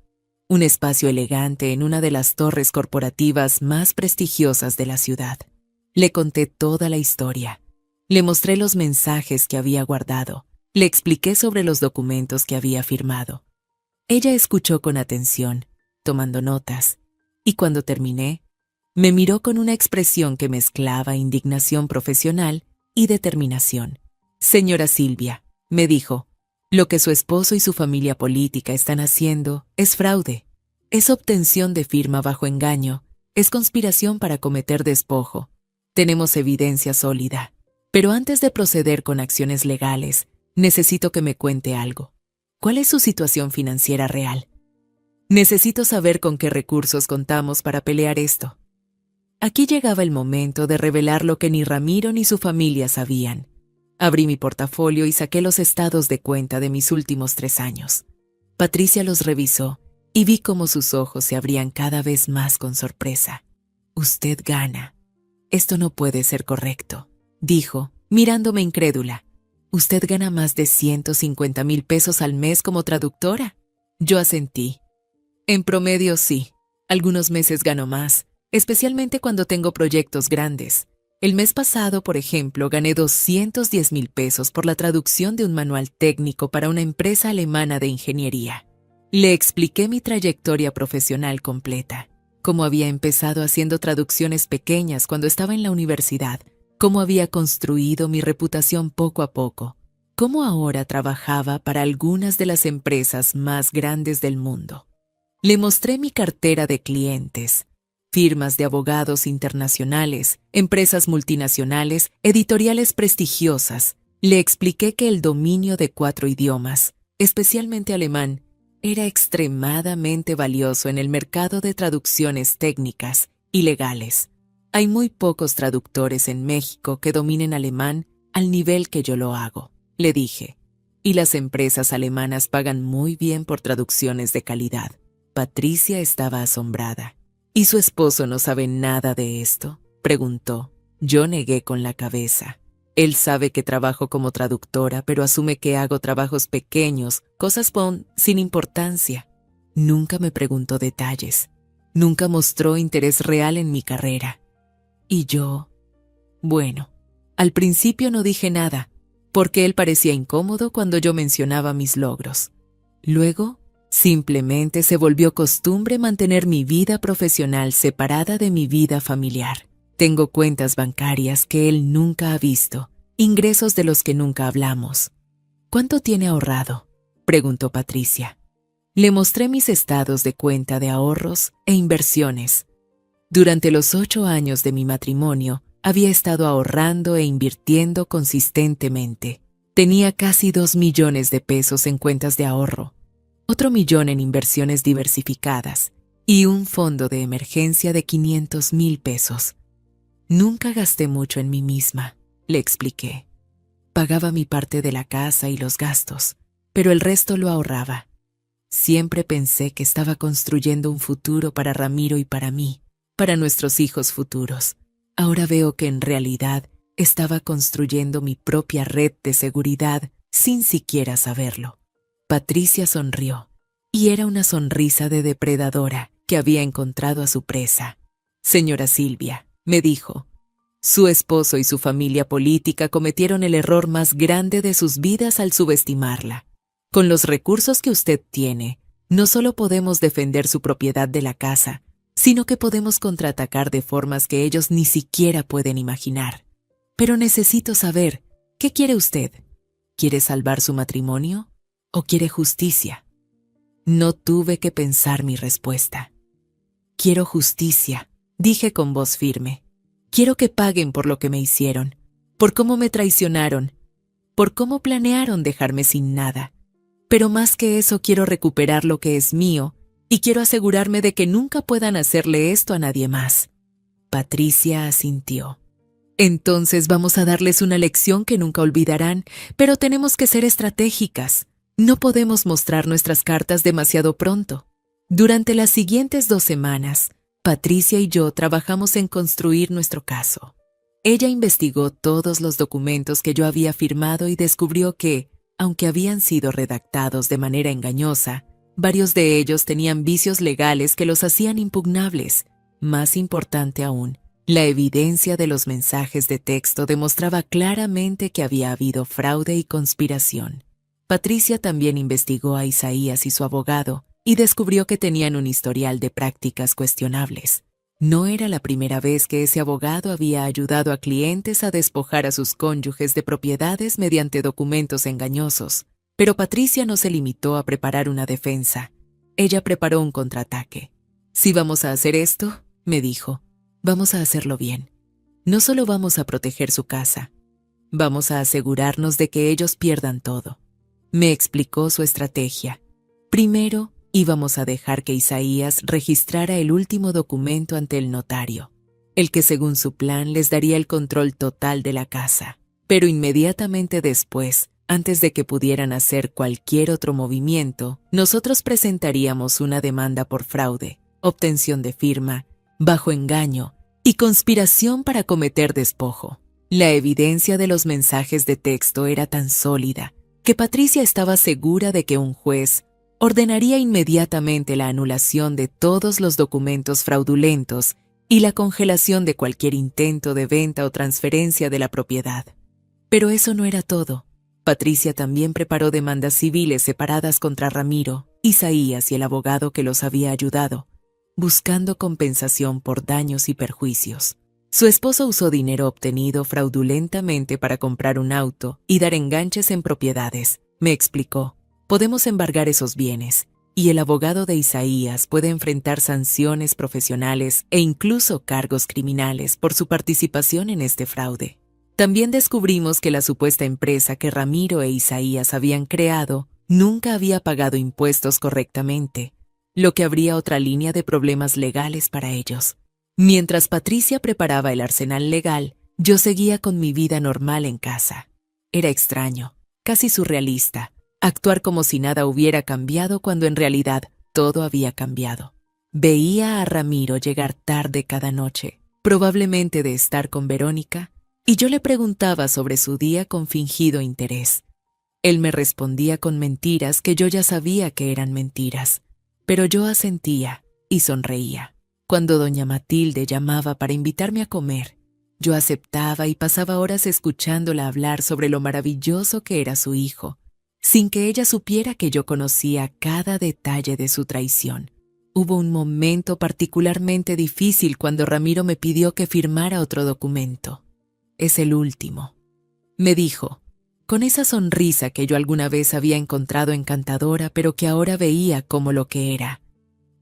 un espacio elegante en una de las torres corporativas más prestigiosas de la ciudad. Le conté toda la historia. Le mostré los mensajes que había guardado. Le expliqué sobre los documentos que había firmado. Ella escuchó con atención, tomando notas, y cuando terminé, me miró con una expresión que mezclaba indignación profesional y determinación. «Señora Silvia», me dijo, Lo que su esposo y su familia política están haciendo es fraude, es obtención de firma bajo engaño, es conspiración para cometer despojo. Tenemos evidencia sólida. Pero antes de proceder con acciones legales, necesito que me cuente algo. ¿Cuál es su situación financiera real? Necesito saber con qué recursos contamos para pelear esto. Aquí llegaba el momento de revelar lo que ni Ramiro ni su familia sabían. Abrí mi portafolio y saqué los estados de cuenta de mis últimos 3 años. Patricia los revisó y vi cómo sus ojos se abrían cada vez más con sorpresa. Usted gana. Esto no puede ser correcto, dijo, mirándome incrédula. Usted gana más de 150,000 pesos al mes como traductora. Yo asentí. En promedio sí. Algunos meses gano más, especialmente cuando tengo proyectos grandes. El mes pasado, por ejemplo, gané 210,000 pesos por la traducción de un manual técnico para una empresa alemana de ingeniería. Le expliqué mi trayectoria profesional completa, cómo había empezado haciendo traducciones pequeñas cuando estaba en la universidad, cómo había construido mi reputación poco a poco, cómo ahora trabajaba para algunas de las empresas más grandes del mundo. Le mostré mi cartera de clientes, firmas de abogados internacionales, empresas multinacionales, editoriales prestigiosas. Le expliqué que el dominio de 4 idiomas, especialmente alemán, era extremadamente valioso en el mercado de traducciones técnicas y legales. Hay muy pocos traductores en México que dominen alemán al nivel que yo lo hago, le dije. Y las empresas alemanas pagan muy bien por traducciones de calidad. Patricia estaba asombrada. ¿Y su esposo no sabe nada de esto?, preguntó. Yo negué con la cabeza. Él sabe que trabajo como traductora, pero asume que hago trabajos pequeños, cosas sin importancia. Nunca me preguntó detalles. Nunca mostró interés real en mi carrera. Y yo... Bueno, al principio no dije nada, porque él parecía incómodo cuando yo mencionaba mis logros. Luego, simplemente se volvió costumbre mantener mi vida profesional separada de mi vida familiar. Tengo cuentas bancarias que él nunca ha visto, ingresos de los que nunca hablamos. ¿Cuánto tiene ahorrado?, preguntó Patricia. Le mostré mis estados de cuenta de ahorros e inversiones. Durante los 8 años de mi matrimonio, había estado ahorrando e invirtiendo consistentemente. Tenía casi 2 millones de pesos en cuentas de ahorro, otro 1 millón en inversiones diversificadas y un fondo de emergencia de 500,000 pesos. Nunca gasté mucho en mí misma, le expliqué. Pagaba mi parte de la casa y los gastos, pero el resto lo ahorraba. Siempre pensé que estaba construyendo un futuro para Ramiro y para mí, para nuestros hijos futuros. Ahora veo que en realidad estaba construyendo mi propia red de seguridad sin siquiera saberlo. Patricia sonrió, y era una sonrisa de depredadora que había encontrado a su presa. Señora Silvia, me dijo, su esposo y su familia política cometieron el error más grande de sus vidas al subestimarla. Con los recursos que usted tiene, no solo podemos defender su propiedad de la casa, sino que podemos contraatacar de formas que ellos ni siquiera pueden imaginar. Pero necesito saber, ¿qué quiere usted? ¿Quiere salvar su matrimonio o quiere justicia? No tuve que pensar mi respuesta. Quiero justicia, dije con voz firme. Quiero que paguen por lo que me hicieron, por cómo me traicionaron, por cómo planearon dejarme sin nada. Pero más que eso, quiero recuperar lo que es mío y quiero asegurarme de que nunca puedan hacerle esto a nadie más. Patricia asintió. Entonces vamos a darles una lección que nunca olvidarán, pero tenemos que ser estratégicas. No podemos mostrar nuestras cartas demasiado pronto. Durante las siguientes 2 semanas, Patricia y yo trabajamos en construir nuestro caso. Ella investigó todos los documentos que yo había firmado y descubrió que, aunque habían sido redactados de manera engañosa, varios de ellos tenían vicios legales que los hacían impugnables. Más importante aún, la evidencia de los mensajes de texto demostraba claramente que había habido fraude y conspiración. Patricia también investigó a Isaías y su abogado y descubrió que tenían un historial de prácticas cuestionables. No era la primera vez que ese abogado había ayudado a clientes a despojar a sus cónyuges de propiedades mediante documentos engañosos, Pero Patricia no se limitó a preparar una defensa. Ella preparó un contraataque. Si vamos a hacer esto, me dijo, vamos a hacerlo bien. No solo vamos a proteger su casa, vamos a asegurarnos de que ellos pierdan todo. Me explicó su estrategia. Primero, íbamos a dejar que Isaías registrara el último documento ante el notario, el que según su plan les daría el control total de la casa. Pero inmediatamente después, antes de que pudieran hacer cualquier otro movimiento, nosotros presentaríamos una demanda por fraude, obtención de firma, bajo engaño y conspiración para cometer despojo. La evidencia de los mensajes de texto era tan sólida que Patricia estaba segura de que un juez ordenaría inmediatamente la anulación de todos los documentos fraudulentos y la congelación de cualquier intento de venta o transferencia de la propiedad. Pero eso no era todo. Patricia también preparó demandas civiles separadas contra Ramiro, Isaías y el abogado que los había ayudado, buscando compensación por daños y perjuicios. Su esposo usó dinero obtenido fraudulentamente para comprar un auto y dar enganches en propiedades. Me explicó, podemos embargar esos bienes, y el abogado de Isaías puede enfrentar sanciones profesionales e incluso cargos criminales por su participación en este fraude. También descubrimos que la supuesta empresa que Ramiro e Isaías habían creado nunca había pagado impuestos correctamente, lo que abría otra línea de problemas legales para ellos. Mientras Patricia preparaba el arsenal legal, yo seguía con mi vida normal en casa. Era extraño, casi surrealista, actuar como si nada hubiera cambiado cuando en realidad todo había cambiado. Veía a Ramiro llegar tarde cada noche, probablemente de estar con Verónica, y yo le preguntaba sobre su día con fingido interés. Él me respondía con mentiras que yo ya sabía que eran mentiras, pero yo asentía y sonreía. Cuando doña Matilde llamaba para invitarme a comer, yo aceptaba y pasaba horas escuchándola hablar sobre lo maravilloso que era su hijo, sin que ella supiera que yo conocía cada detalle de su traición. Hubo un momento particularmente difícil cuando Ramiro me pidió que firmara otro documento. Es el último, me dijo, con esa sonrisa que yo alguna vez había encontrado encantadora, pero que ahora veía como lo que era,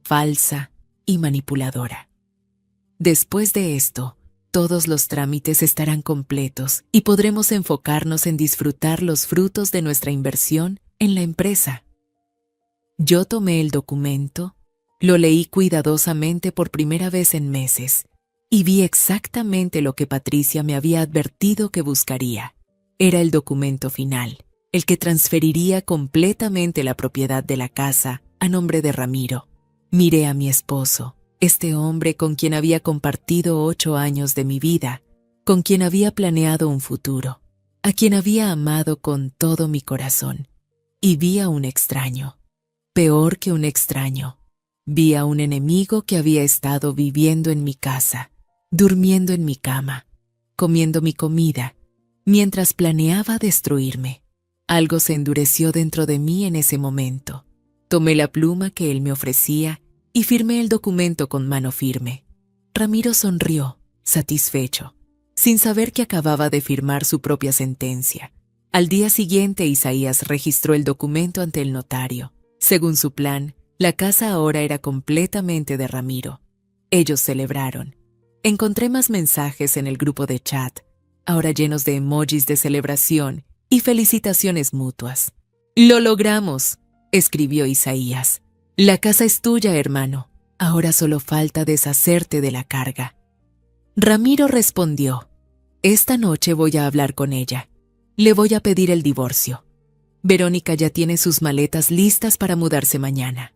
falsa y manipuladora. Después de esto, todos los trámites estarán completos y podremos enfocarnos en disfrutar los frutos de nuestra inversión en la empresa. Yo tomé el documento, lo leí cuidadosamente por primera vez en meses y vi exactamente lo que Patricia me había advertido que buscaría. Era el documento final, el que transferiría completamente la propiedad de la casa a nombre de Ramiro. Miré a mi esposo, este hombre con quien había compartido 8 años de mi vida, con quien había planeado un futuro, a quien había amado con todo mi corazón, y vi a un extraño, peor que un extraño. Vi a un enemigo que había estado viviendo en mi casa, durmiendo en mi cama, comiendo mi comida, mientras planeaba destruirme. Algo se endureció dentro de mí en ese momento. Tomé la pluma que él me ofrecía y firmé el documento con mano firme. Ramiro sonrió, satisfecho, sin saber que acababa de firmar su propia sentencia. Al día siguiente, Isaías registró el documento ante el notario. Según su plan, la casa ahora era completamente de Ramiro. Ellos celebraron. Encontré más mensajes en el grupo de chat, ahora llenos de emojis de celebración y felicitaciones mutuas. «Lo logramos», escribió Isaías. «La casa es tuya, hermano. Ahora solo falta deshacerte de la carga». Ramiro respondió: «Esta noche voy a hablar con ella. Le voy a pedir el divorcio. Verónica ya tiene sus maletas listas para mudarse mañana».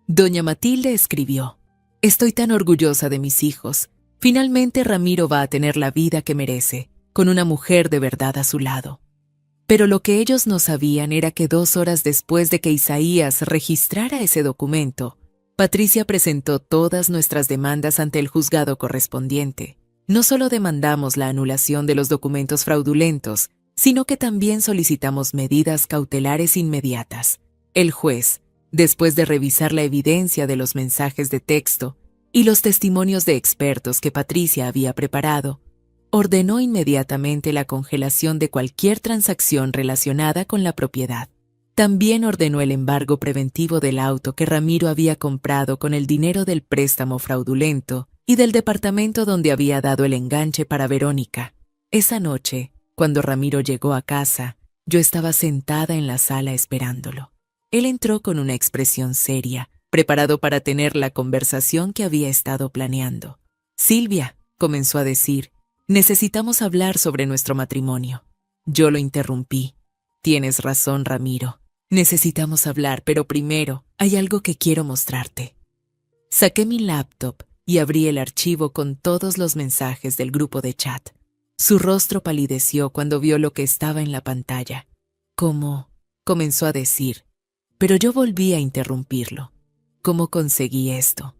Doña Matilde escribió: «Estoy tan orgullosa de mis hijos. Finalmente Ramiro va a tener la vida que merece, con una mujer de verdad a su lado». Pero lo que ellos no sabían era que 2 horas después de que Isaías registrara ese documento, Patricia presentó todas nuestras demandas ante el juzgado correspondiente. No solo demandamos la anulación de los documentos fraudulentos, sino que también solicitamos medidas cautelares inmediatas. El juez, después de revisar la evidencia de los mensajes de texto y los testimonios de expertos que Patricia había preparado, ordenó inmediatamente la congelación de cualquier transacción relacionada con la propiedad. También ordenó el embargo preventivo del auto que Ramiro había comprado con el dinero del préstamo fraudulento y del departamento donde había dado el enganche para Verónica. Esa noche, cuando Ramiro llegó a casa, yo estaba sentada en la sala esperándolo. Él entró con una expresión seria, preparado para tener la conversación que había estado planeando. «Silvia», comenzó a decir, «necesitamos hablar sobre nuestro matrimonio». Yo lo interrumpí. «Tienes razón, Ramiro. Necesitamos hablar, pero primero hay algo que quiero mostrarte». Saqué mi laptop y abrí el archivo con todos los mensajes del grupo de chat. Su rostro palideció cuando vio lo que estaba en la pantalla. «¿Cómo?», comenzó a decir, pero yo volví a interrumpirlo. «¿Cómo conseguí esto?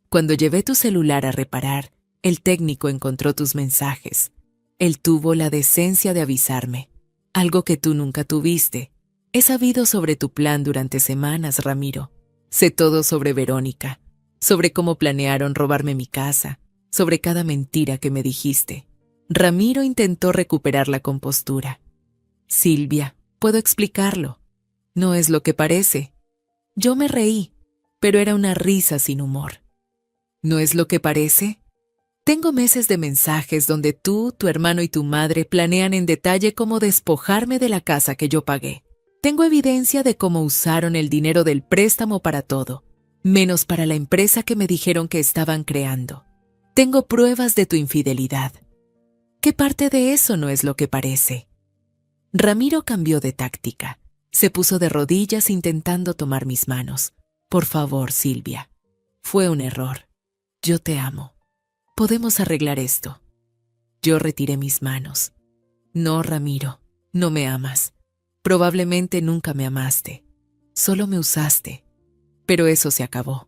Cuando llevé tu celular a reparar, el técnico encontró tus mensajes. Él tuvo la decencia de avisarme, algo que tú nunca tuviste. He sabido sobre tu plan durante semanas, Ramiro. Sé todo sobre Verónica, sobre cómo planearon robarme mi casa, sobre cada mentira que me dijiste». Ramiro intentó recuperar la compostura. «Silvia, puedo explicarlo. No es lo que parece». Yo me reí, pero era una risa sin humor. «¿No es lo que parece? Tengo meses de mensajes donde tú, tu hermano y tu madre planean en detalle cómo despojarme de la casa que yo pagué. Tengo evidencia de cómo usaron el dinero del préstamo para todo, menos para la empresa que me dijeron que estaban creando. Tengo pruebas de tu infidelidad. ¿Qué parte de eso no es lo que parece?» Ramiro cambió de táctica. Se puso de rodillas intentando tomar mis manos. «Por favor, Silvia. Fue un error. Yo te amo. Podemos arreglar esto». Yo retiré mis manos. «No, Ramiro, no me amas. Probablemente nunca me amaste. Solo me usaste. Pero eso se acabó.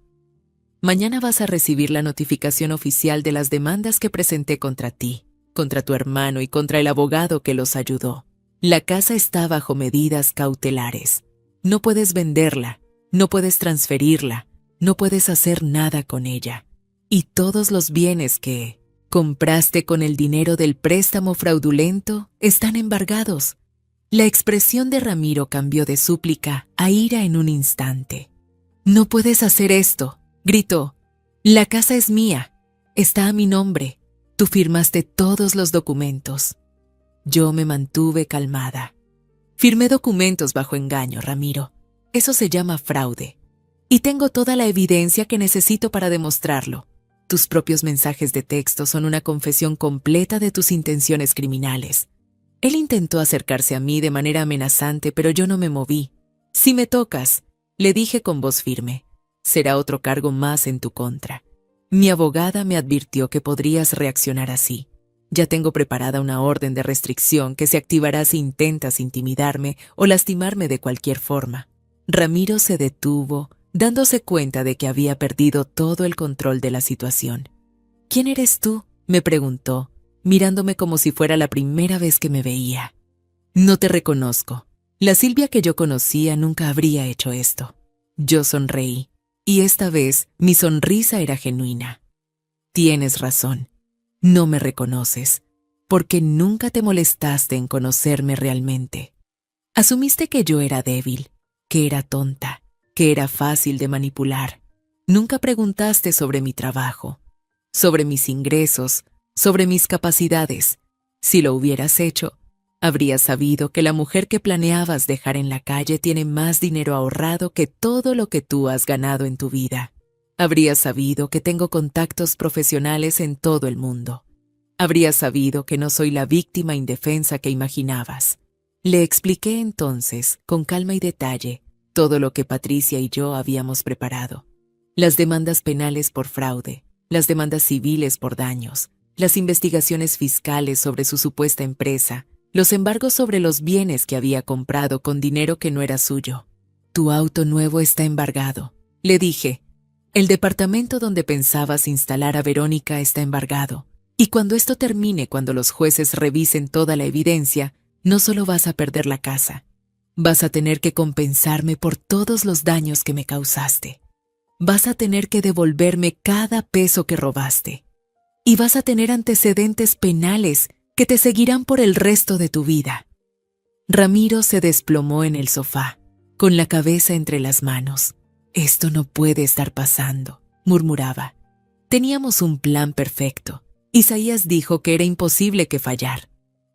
Mañana vas a recibir la notificación oficial de las demandas que presenté contra ti, contra tu hermano y contra el abogado que los ayudó. La casa está bajo medidas cautelares. No puedes venderla, no puedes transferirla, no puedes hacer nada con ella. Y todos los bienes que compraste con el dinero del préstamo fraudulento están embargados». La expresión de Ramiro cambió de súplica a ira en un instante. «No puedes hacer esto», gritó. «La casa es mía. Está a mi nombre. Tú firmaste todos los documentos». Yo me mantuve calmada. «Firmé documentos bajo engaño, Ramiro. Eso se llama fraude. Y tengo toda la evidencia que necesito para demostrarlo. Tus propios mensajes de texto son una confesión completa de tus intenciones criminales». Él intentó acercarse a mí de manera amenazante, pero yo no me moví. «Si me tocas», le dije con voz firme, «será otro cargo más en tu contra. Mi abogada me advirtió que podrías reaccionar así. Ya tengo preparada una orden de restricción que se activará si intentas intimidarme o lastimarme de cualquier forma». Ramiro se detuvo, dándose cuenta de que había perdido todo el control de la situación. «¿Quién eres tú?», me preguntó, mirándome como si fuera la primera vez que me veía. «No te reconozco. La Silvia que yo conocía nunca habría hecho esto». Yo sonreí, y esta vez mi sonrisa era genuina. «Tienes razón. No me reconoces, porque nunca te molestaste en conocerme realmente. Asumiste que yo era débil, que era tonta, que era fácil de manipular. Nunca preguntaste sobre mi trabajo, sobre mis ingresos, sobre mis capacidades. Si lo hubieras hecho, habrías sabido que la mujer que planeabas dejar en la calle tiene más dinero ahorrado que todo lo que tú has ganado en tu vida. Habrías sabido que tengo contactos profesionales en todo el mundo. Habrías sabido que no soy la víctima indefensa que imaginabas». Le expliqué entonces, con calma y detalle, todo lo que Patricia y yo habíamos preparado. Las demandas penales por fraude, las demandas civiles por daños, las investigaciones fiscales sobre su supuesta empresa, los embargos sobre los bienes que había comprado con dinero que no era suyo. «Tu auto nuevo está embargado», le dije. «El departamento donde pensabas instalar a Verónica está embargado. Y cuando esto termine, cuando los jueces revisen toda la evidencia, no solo vas a perder la casa, vas a tener que compensarme por todos los daños que me causaste. Vas a tener que devolverme cada peso que robaste. Y vas a tener antecedentes penales que te seguirán por el resto de tu vida». Ramiro se desplomó en el sofá. con la cabeza entre las manos. «Esto no puede estar pasando», murmuraba. Teníamos un plan perfecto. Isaías dijo que era imposible que fallara.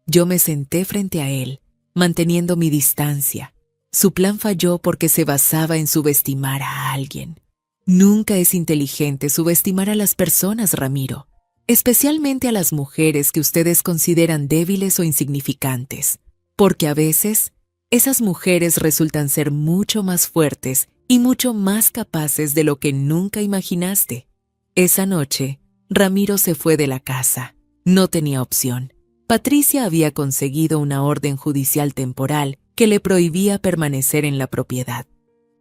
Yo me senté frente a él, manteniendo mi distancia. Su plan falló porque se basaba en subestimar a alguien. Nunca es inteligente subestimar a las personas, Ramiro, especialmente a las mujeres que ustedes consideran débiles o insignificantes, porque a veces esas mujeres resultan ser mucho más fuertes y mucho más capaces de lo que nunca imaginaste. Esa noche, Ramiro se fue de la casa. No tenía opción. Patricia había conseguido una orden judicial temporal que le prohibía permanecer en la propiedad.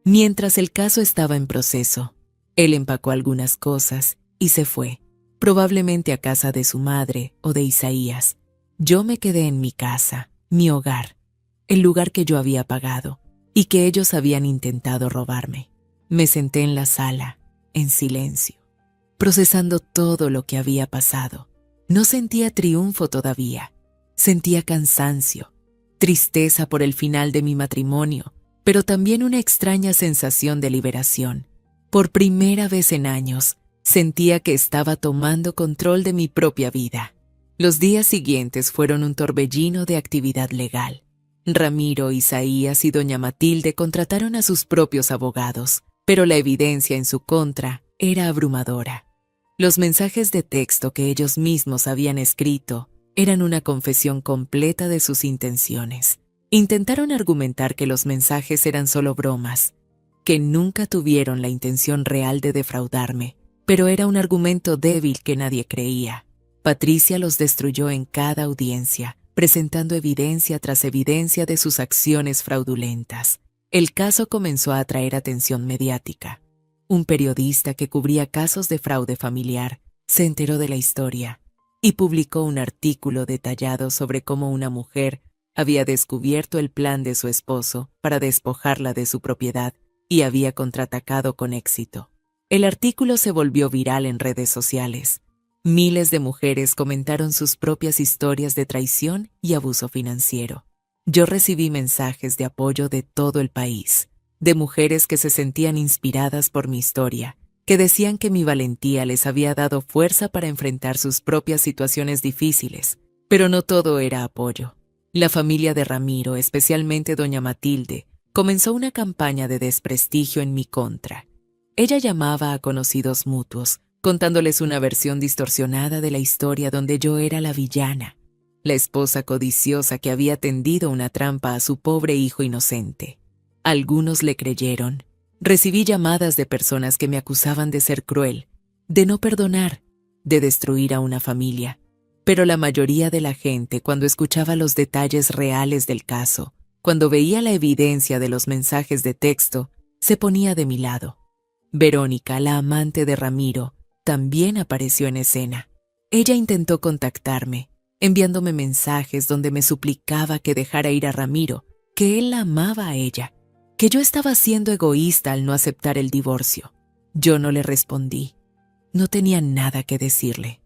Mientras el caso estaba en proceso, él empacó algunas cosas y se fue, probablemente a casa de su madre o de Isaías. Yo me quedé en mi casa, mi hogar, el lugar que yo había pagado y que ellos habían intentado robarme. Me senté en la sala, en silencio, procesando todo lo que había pasado. No sentía triunfo todavía, sentía cansancio, tristeza por el final de mi matrimonio, pero también una extraña sensación de liberación. Por primera vez en años, sentía que estaba tomando control de mi propia vida. Los días siguientes fueron un torbellino de actividad legal. Ramiro, Isaías y doña Matilde contrataron a sus propios abogados, pero la evidencia en su contra era abrumadora. Los mensajes de texto que ellos mismos habían escrito eran una confesión completa de sus intenciones. Intentaron argumentar que los mensajes eran solo bromas, que nunca tuvieron la intención real de defraudarme, pero era un argumento débil que nadie creía. Patricia los destruyó en cada audiencia, presentando evidencia tras evidencia de sus acciones fraudulentas. El caso comenzó a atraer atención mediática. Un periodista que cubría casos de fraude familiar se enteró de la historia y publicó un artículo detallado sobre cómo una mujer había descubierto el plan de su esposo para despojarla de su propiedad y había contraatacado con éxito. El artículo se volvió viral en redes sociales. Miles de mujeres comentaron sus propias historias de traición y abuso financiero. Yo recibí mensajes de apoyo de todo el país, de mujeres que se sentían inspiradas por mi historia, que decían que mi valentía les había dado fuerza para enfrentar sus propias situaciones difíciles. Pero no todo era apoyo. La familia de Ramiro, especialmente doña Matilde, comenzó una campaña de desprestigio en mi contra. Ella llamaba a conocidos mutuos, contándoles una versión distorsionada de la historia donde yo era la villana, la esposa codiciosa que había tendido una trampa a su pobre hijo inocente. Algunos le creyeron. Recibí llamadas de personas que me acusaban de ser cruel, de no perdonar, de destruir a una familia. Pero la mayoría de la gente, cuando escuchaba los detalles reales del caso, cuando veía la evidencia de los mensajes de texto, se ponía de mi lado. Verónica, la amante de Ramiro, también apareció en escena. Ella intentó contactarme, enviándome mensajes donde me suplicaba que dejara ir a Ramiro, que él la amaba a ella, que yo estaba siendo egoísta al no aceptar el divorcio. Yo no le respondí. No tenía nada que decirle.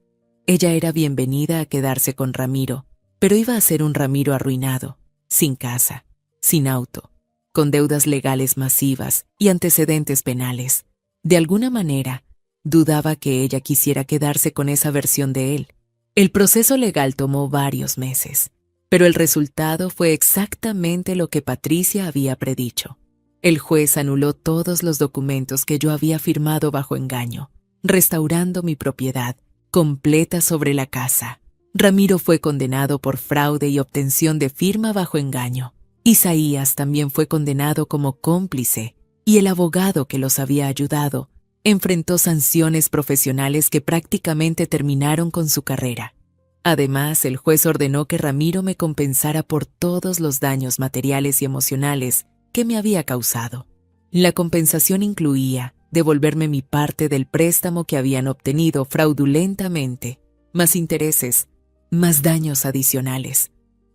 Ella era bienvenida a quedarse con Ramiro, pero iba a ser un Ramiro arruinado, sin casa, sin auto, con deudas legales masivas y antecedentes penales. De alguna manera, dudaba que ella quisiera quedarse con esa versión de él. El proceso legal tomó varios meses, pero el resultado fue exactamente lo que Patricia había predicho. El juez anuló todos los documentos que yo había firmado bajo engaño, restaurando mi propiedad completa sobre la casa. Ramiro fue condenado por fraude y obtención de firma bajo engaño. Isaías también fue condenado como cómplice, y el abogado que los había ayudado enfrentó sanciones profesionales que prácticamente terminaron con su carrera. Además, el juez ordenó que Ramiro me compensara por todos los daños materiales y emocionales que me había causado. La compensación incluía devolverme mi parte del préstamo que habían obtenido fraudulentamente, más intereses, más daños adicionales.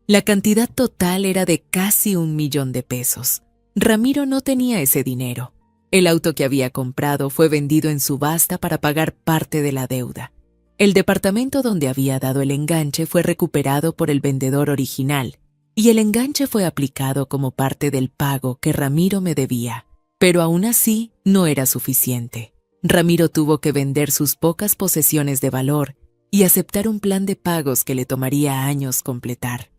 La cantidad total era de casi 1 millón de pesos. Ramiro no tenía ese dinero. El auto que había comprado fue vendido en subasta para pagar parte de la deuda. El departamento donde había dado el enganche fue recuperado por el vendedor original y el enganche fue aplicado como parte del pago que Ramiro me debía. Pero aún así no era suficiente. Ramiro tuvo que vender sus pocas posesiones de valor y aceptar un plan de pagos que le tomaría años completar.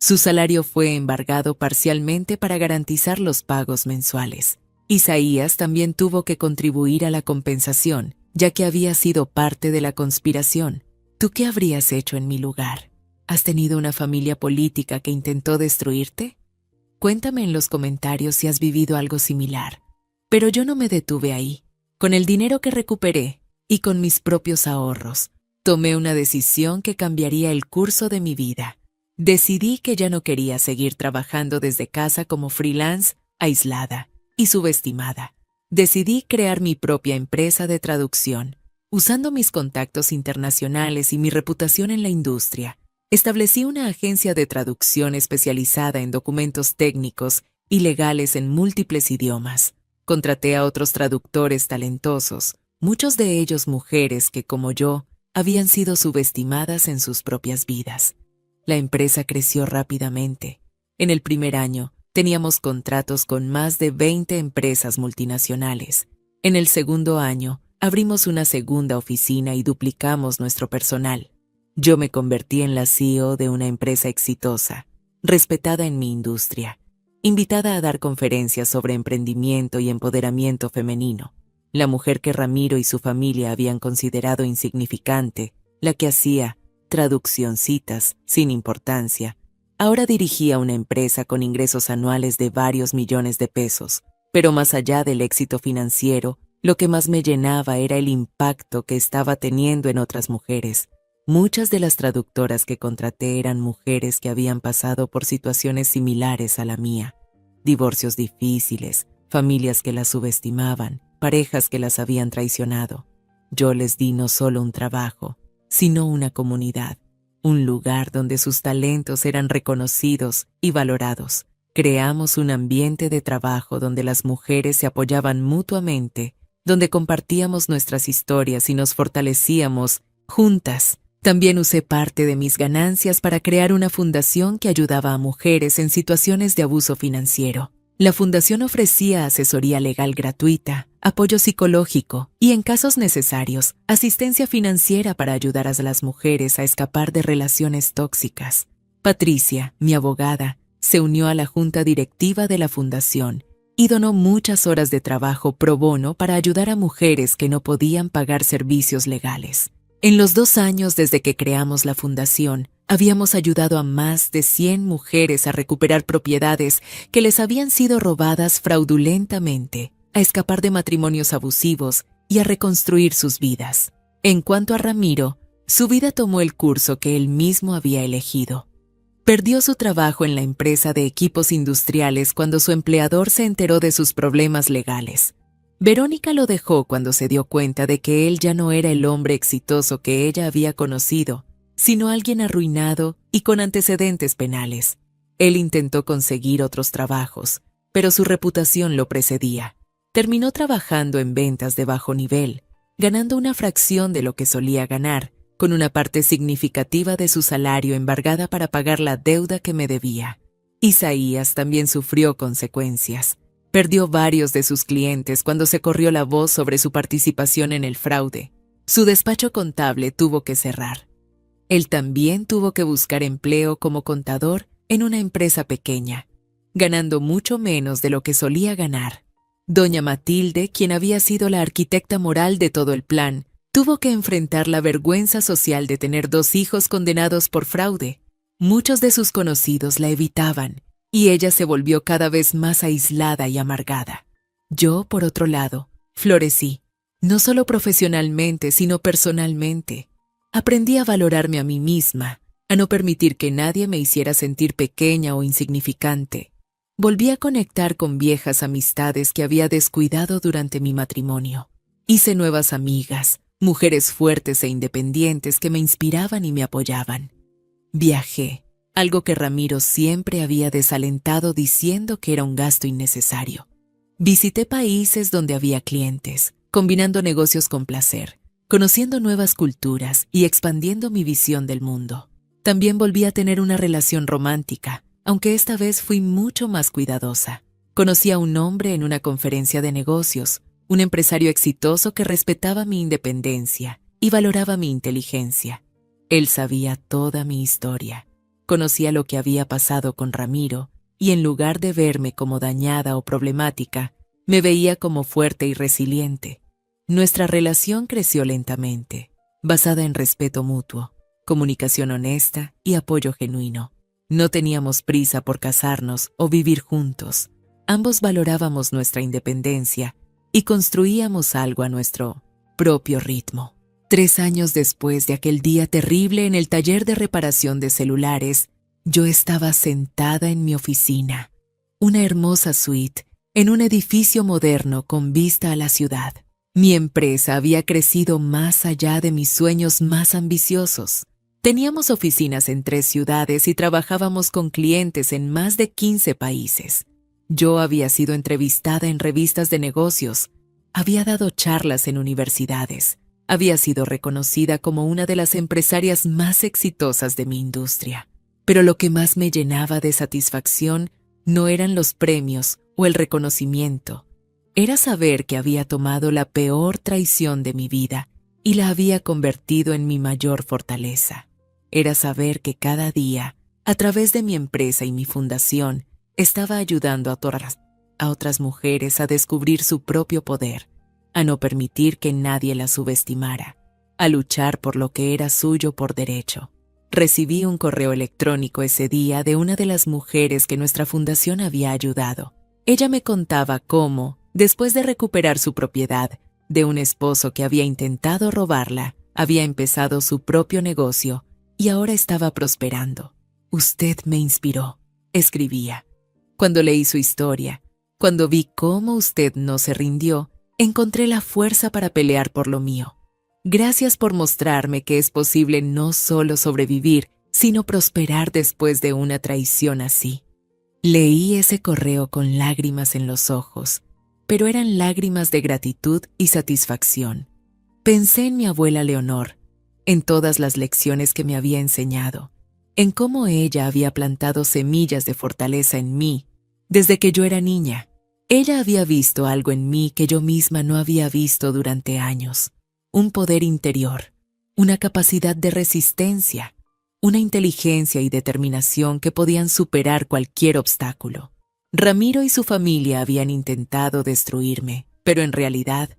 Su salario fue embargado parcialmente para garantizar los pagos mensuales. Isaías también tuvo que contribuir a la compensación, ya que había sido parte de la conspiración. ¿Tú qué habrías hecho en mi lugar? ¿Has tenido una familia política que intentó destruirte? Cuéntame en los comentarios si has vivido algo similar. Pero yo no me detuve ahí. Con el dinero que recuperé y con mis propios ahorros, tomé una decisión que cambiaría el curso de mi vida. Decidí que ya no quería seguir trabajando desde casa como freelance, aislada y subestimada. Decidí crear mi propia empresa de traducción. Usando mis contactos internacionales y mi reputación en la industria, establecí una agencia de traducción especializada en documentos técnicos y legales en múltiples idiomas. Contraté a otros traductores talentosos, muchos de ellos mujeres que, como yo, habían sido subestimadas en sus propias vidas. La empresa creció rápidamente. En el primer año, teníamos contratos con más de 20 empresas multinacionales. En el segundo año, abrimos una segunda oficina y duplicamos nuestro personal. Yo me convertí en la CEO de una empresa exitosa, respetada en mi industria, invitada a dar conferencias sobre emprendimiento y empoderamiento femenino. La mujer que Ramiro y su familia habían considerado insignificante, la que hacía traduccioncitas sin importancia, ahora dirigía una empresa con ingresos anuales de varios millones de pesos. Pero más allá del éxito financiero, lo que más me llenaba era el impacto que estaba teniendo en otras mujeres. Muchas de las traductoras que contraté eran mujeres que habían pasado por situaciones similares a la mía. Divorcios difíciles, familias que las subestimaban, parejas que las habían traicionado. Yo les di no solo un trabajo, sino una comunidad, un lugar donde sus talentos eran reconocidos y valorados. Creamos un ambiente de trabajo donde las mujeres se apoyaban mutuamente, donde compartíamos nuestras historias y nos fortalecíamos juntas. También usé parte de mis ganancias para crear una fundación que ayudaba a mujeres en situaciones de abuso financiero. La fundación ofrecía asesoría legal gratuita, apoyo psicológico y, en casos necesarios, asistencia financiera para ayudar a las mujeres a escapar de relaciones tóxicas. Patricia, mi abogada, se unió a la junta directiva de la fundación y donó muchas horas de trabajo pro bono para ayudar a mujeres que no podían pagar servicios legales. En los 2 años desde que creamos la fundación, habíamos ayudado a más de 100 mujeres a recuperar propiedades que les habían sido robadas fraudulentamente, a escapar de matrimonios abusivos y a reconstruir sus vidas. En cuanto a Ramiro, su vida tomó el curso que él mismo había elegido. Perdió su trabajo en la empresa de equipos industriales cuando su empleador se enteró de sus problemas legales. Verónica lo dejó cuando se dio cuenta de que él ya no era el hombre exitoso que ella había conocido, sino alguien arruinado y con antecedentes penales. Él intentó conseguir otros trabajos, pero su reputación lo precedía. Terminó trabajando en ventas de bajo nivel, ganando una fracción de lo que solía ganar, con una parte significativa de su salario embargada para pagar la deuda que me debía. Isaías también sufrió consecuencias. Perdió varios de sus clientes cuando se corrió la voz sobre su participación en el fraude. Su despacho contable tuvo que cerrar. Él también tuvo que buscar empleo como contador en una empresa pequeña, ganando mucho menos de lo que solía ganar. Doña Matilde, quien había sido la arquitecta moral de todo el plan, tuvo que enfrentar la vergüenza social de tener 2 hijos condenados por fraude. Muchos de sus conocidos la evitaban, y ella se volvió cada vez más aislada y amargada. Yo, por otro lado, florecí, no solo profesionalmente, sino personalmente. Aprendí a valorarme a mí misma, a no permitir que nadie me hiciera sentir pequeña o insignificante. Volví a conectar con viejas amistades que había descuidado durante mi matrimonio. Hice nuevas amigas, mujeres fuertes e independientes que me inspiraban y me apoyaban. Viajé, algo que Ramiro siempre había desalentado diciendo que era un gasto innecesario. Visité países donde había clientes, combinando negocios con placer, conociendo nuevas culturas y expandiendo mi visión del mundo. También volví a tener una relación romántica, aunque esta vez fui mucho más cuidadosa. Conocí a un hombre en una conferencia de negocios, un empresario exitoso que respetaba mi independencia y valoraba mi inteligencia. Él sabía toda mi historia, conocía lo que había pasado con Ramiro y en lugar de verme como dañada o problemática, me veía como fuerte y resiliente. Nuestra relación creció lentamente, basada en respeto mutuo, comunicación honesta y apoyo genuino. No teníamos prisa por casarnos o vivir juntos. Ambos valorábamos nuestra independencia y construíamos algo a nuestro propio ritmo. 3 años después de aquel día terrible en el taller de reparación de celulares, yo estaba sentada en mi oficina, una hermosa suite, en un edificio moderno con vista a la ciudad. Mi empresa había crecido más allá de mis sueños más ambiciosos. Teníamos oficinas en 3 ciudades y trabajábamos con clientes en más de 15 países. Yo había sido entrevistada en revistas de negocios, había dado charlas en universidades, había sido reconocida como una de las empresarias más exitosas de mi industria. Pero lo que más me llenaba de satisfacción no eran los premios o el reconocimiento. Era saber que había tomado la peor traición de mi vida y la había convertido en mi mayor fortaleza. Era saber que cada día, a través de mi empresa y mi fundación, estaba ayudando a otras mujeres a descubrir su propio poder, a no permitir que nadie las subestimara, a luchar por lo que era suyo por derecho. Recibí un correo electrónico ese día de una de las mujeres que nuestra fundación había ayudado. Ella me contaba cómo, después de recuperar su propiedad de un esposo que había intentado robarla, había empezado su propio negocio y ahora estaba prosperando. Usted me inspiró, escribía. Cuando leí su historia, cuando vi cómo usted no se rindió, encontré la fuerza para pelear por lo mío. Gracias por mostrarme que es posible no solo sobrevivir, sino prosperar después de una traición así. Leí ese correo con lágrimas en los ojos, pero eran lágrimas de gratitud y satisfacción. Pensé en mi abuela Leonor, en todas las lecciones que me había enseñado, en cómo ella había plantado semillas de fortaleza en mí desde que yo era niña. Ella había visto algo en mí que yo misma no había visto durante años. Un poder interior, una capacidad de resistencia, una inteligencia y determinación que podían superar cualquier obstáculo. Ramiro y su familia habían intentado destruirme, pero en realidad,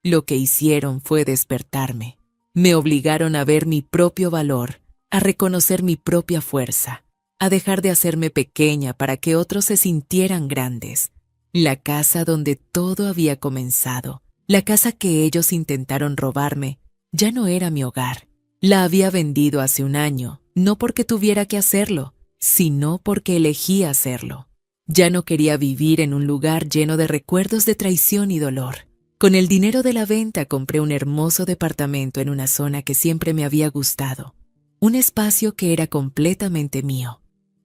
lo que hicieron fue despertarme. Me obligaron a ver mi propio valor, a reconocer mi propia fuerza, a dejar de hacerme pequeña para que otros se sintieran grandes. La casa donde todo había comenzado, la casa que ellos intentaron robarme, ya no era mi hogar. La había vendido hace un año, no porque tuviera que hacerlo, sino porque elegí hacerlo. Ya no quería vivir en un lugar lleno de recuerdos de traición y dolor. Con el dinero de la venta compré un hermoso departamento en una zona que siempre me había gustado. Un espacio que era completamente mío,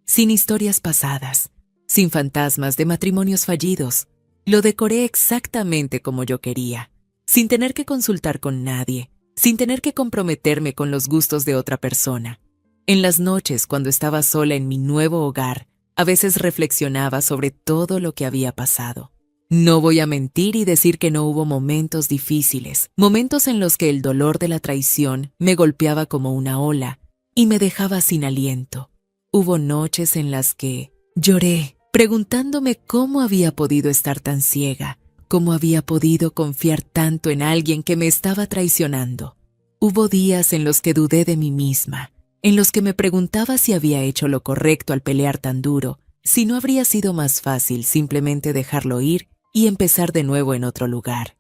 sin historias pasadas, sin fantasmas de matrimonios fallidos. Lo decoré exactamente como yo quería, sin tener que consultar con nadie, sin tener que comprometerme con los gustos de otra persona. En las noches, cuando estaba sola en mi nuevo hogar, a veces reflexionaba sobre todo lo que había pasado. No voy a mentir y decir que no hubo momentos difíciles, momentos en los que el dolor de la traición me golpeaba como una ola y me dejaba sin aliento. Hubo noches en las que lloré, preguntándome cómo había podido estar tan ciega, cómo había podido confiar tanto en alguien que me estaba traicionando. Hubo días en los que dudé de mí misma, en los que me preguntaba si había hecho lo correcto al pelear tan duro, si no habría sido más fácil simplemente dejarlo ir y empezar de nuevo en otro lugar.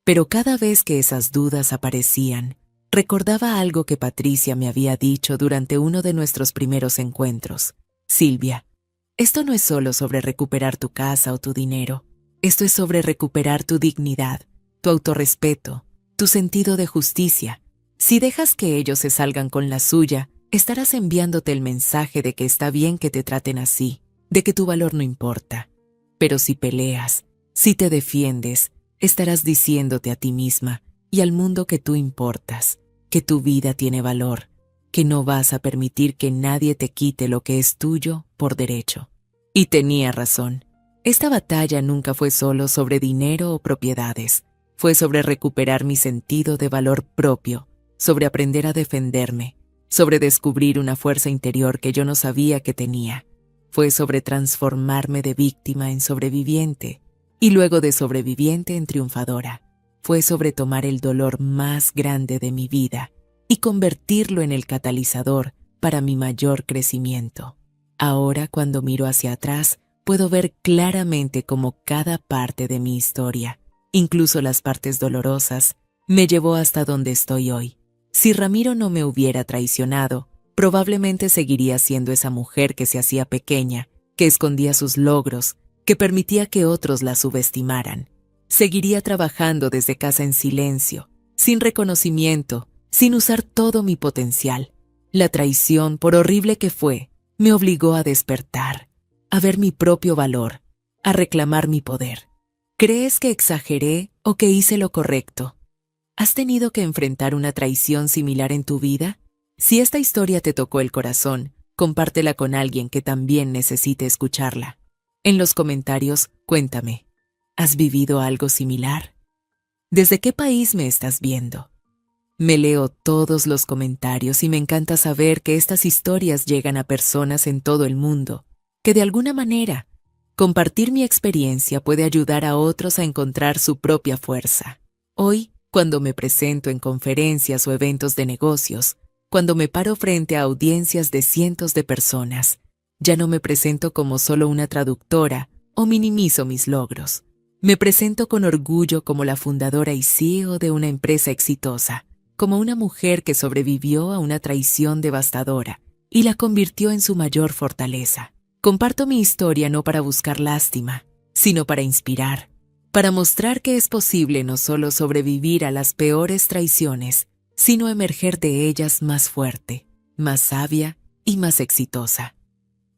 Pero cada vez que esas dudas aparecían, recordaba algo que Patricia me había dicho durante uno de nuestros primeros encuentros. Silvia, esto no es solo sobre recuperar tu casa o tu dinero. Esto es sobre recuperar tu dignidad, tu autorrespeto, tu sentido de justicia. Si dejas que ellos se salgan con la suya, estarás enviándote el mensaje de que está bien que te traten así, de que tu valor no importa. Pero si peleas, si te defiendes, estarás diciéndote a ti misma y al mundo que tú importas, que tu vida tiene valor, que no vas a permitir que nadie te quite lo que es tuyo por derecho. Y tenía razón. Esta batalla nunca fue solo sobre dinero o propiedades. Fue sobre recuperar mi sentido de valor propio, sobre aprender a defenderme, sobre descubrir una fuerza interior que yo no sabía que tenía. Fue sobre transformarme de víctima en sobreviviente y luego de sobreviviente en triunfadora. Fue sobre tomar el dolor más grande de mi vida y convertirlo en el catalizador para mi mayor crecimiento. Ahora, cuando miro hacia atrás, puedo ver claramente cómo cada parte de mi historia, incluso las partes dolorosas, me llevó hasta donde estoy hoy. Si Ramiro no me hubiera traicionado, probablemente seguiría siendo esa mujer que se hacía pequeña, que escondía sus logros, que permitía que otros la subestimaran. Seguiría trabajando desde casa en silencio, sin reconocimiento, sin usar todo mi potencial. La traición, por horrible que fue, me obligó a despertar, a ver mi propio valor, a reclamar mi poder. ¿Crees que exageré o que hice lo correcto? ¿Has tenido que enfrentar una traición similar en tu vida? Si esta historia te tocó el corazón, compártela con alguien que también necesite escucharla. En los comentarios, cuéntame, ¿has vivido algo similar? ¿Desde qué país me estás viendo? Me leo todos los comentarios y me encanta saber que estas historias llegan a personas en todo el mundo, que de alguna manera, compartir mi experiencia puede ayudar a otros a encontrar su propia fuerza. Hoy, cuando me presento en conferencias o eventos de negocios, cuando me paro frente a audiencias de cientos de personas, ya no me presento como solo una traductora o minimizo mis logros. Me presento con orgullo como la fundadora y CEO de una empresa exitosa, como una mujer que sobrevivió a una traición devastadora y la convirtió en su mayor fortaleza. Comparto mi historia no para buscar lástima, sino para inspirar, para mostrar que es posible no solo sobrevivir a las peores traiciones, sino emerger de ellas más fuerte, más sabia y más exitosa.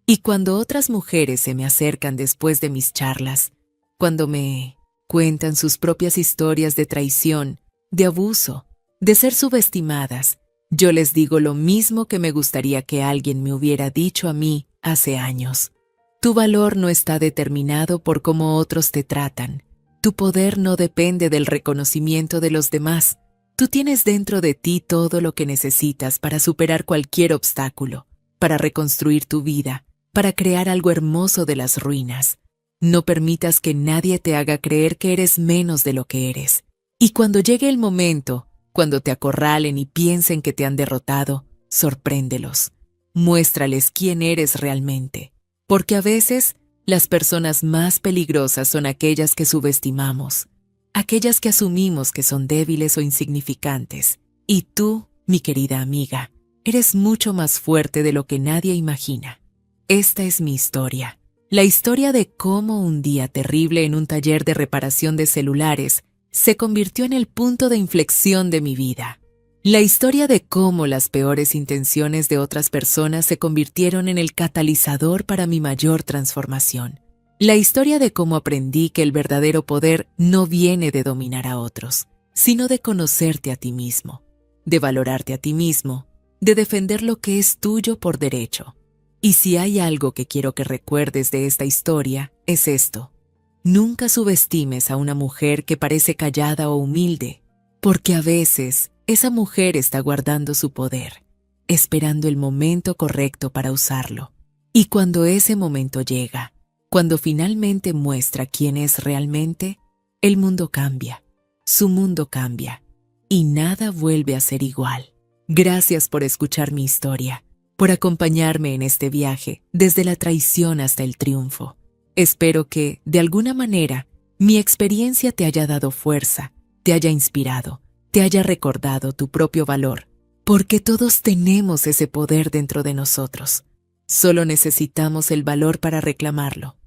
Y cuando otras mujeres se me acercan después de mis charlas, cuando me cuentan sus propias historias de traición, de abuso, de ser subestimadas, yo les digo lo mismo que me gustaría que alguien me hubiera dicho a mí hace años. Tu valor no está determinado por cómo otros te tratan. Tu poder no depende del reconocimiento de los demás. Tú tienes dentro de ti todo lo que necesitas para superar cualquier obstáculo, para reconstruir tu vida, para crear algo hermoso de las ruinas. No permitas que nadie te haga creer que eres menos de lo que eres. Y cuando llegue el momento, cuando te acorralen y piensen que te han derrotado, sorpréndelos. Muéstrales quién eres realmente. Porque a veces, las personas más peligrosas son aquellas que subestimamos, aquellas que asumimos que son débiles o insignificantes. Y tú, mi querida amiga, eres mucho más fuerte de lo que nadie imagina. Esta es mi historia. La historia de cómo un día terrible en un taller de reparación de celulares se convirtió en el punto de inflexión de mi vida. La historia de cómo las peores intenciones de otras personas se convirtieron en el catalizador para mi mayor transformación. La historia de cómo aprendí que el verdadero poder no viene de dominar a otros, sino de conocerte a ti mismo, de valorarte a ti mismo, de defender lo que es tuyo por derecho. Y si hay algo que quiero que recuerdes de esta historia, es esto. Nunca subestimes a una mujer que parece callada o humilde, porque a veces esa mujer está guardando su poder, esperando el momento correcto para usarlo. Y cuando ese momento llega, cuando finalmente muestra quién es realmente, el mundo cambia, su mundo cambia, y nada vuelve a ser igual. Gracias por escuchar mi historia, por acompañarme en este viaje desde la traición hasta el triunfo. Espero que, de alguna manera, mi experiencia te haya dado fuerza, te haya inspirado, te haya recordado tu propio valor, porque todos tenemos ese poder dentro de nosotros. Solo necesitamos el valor para reclamarlo.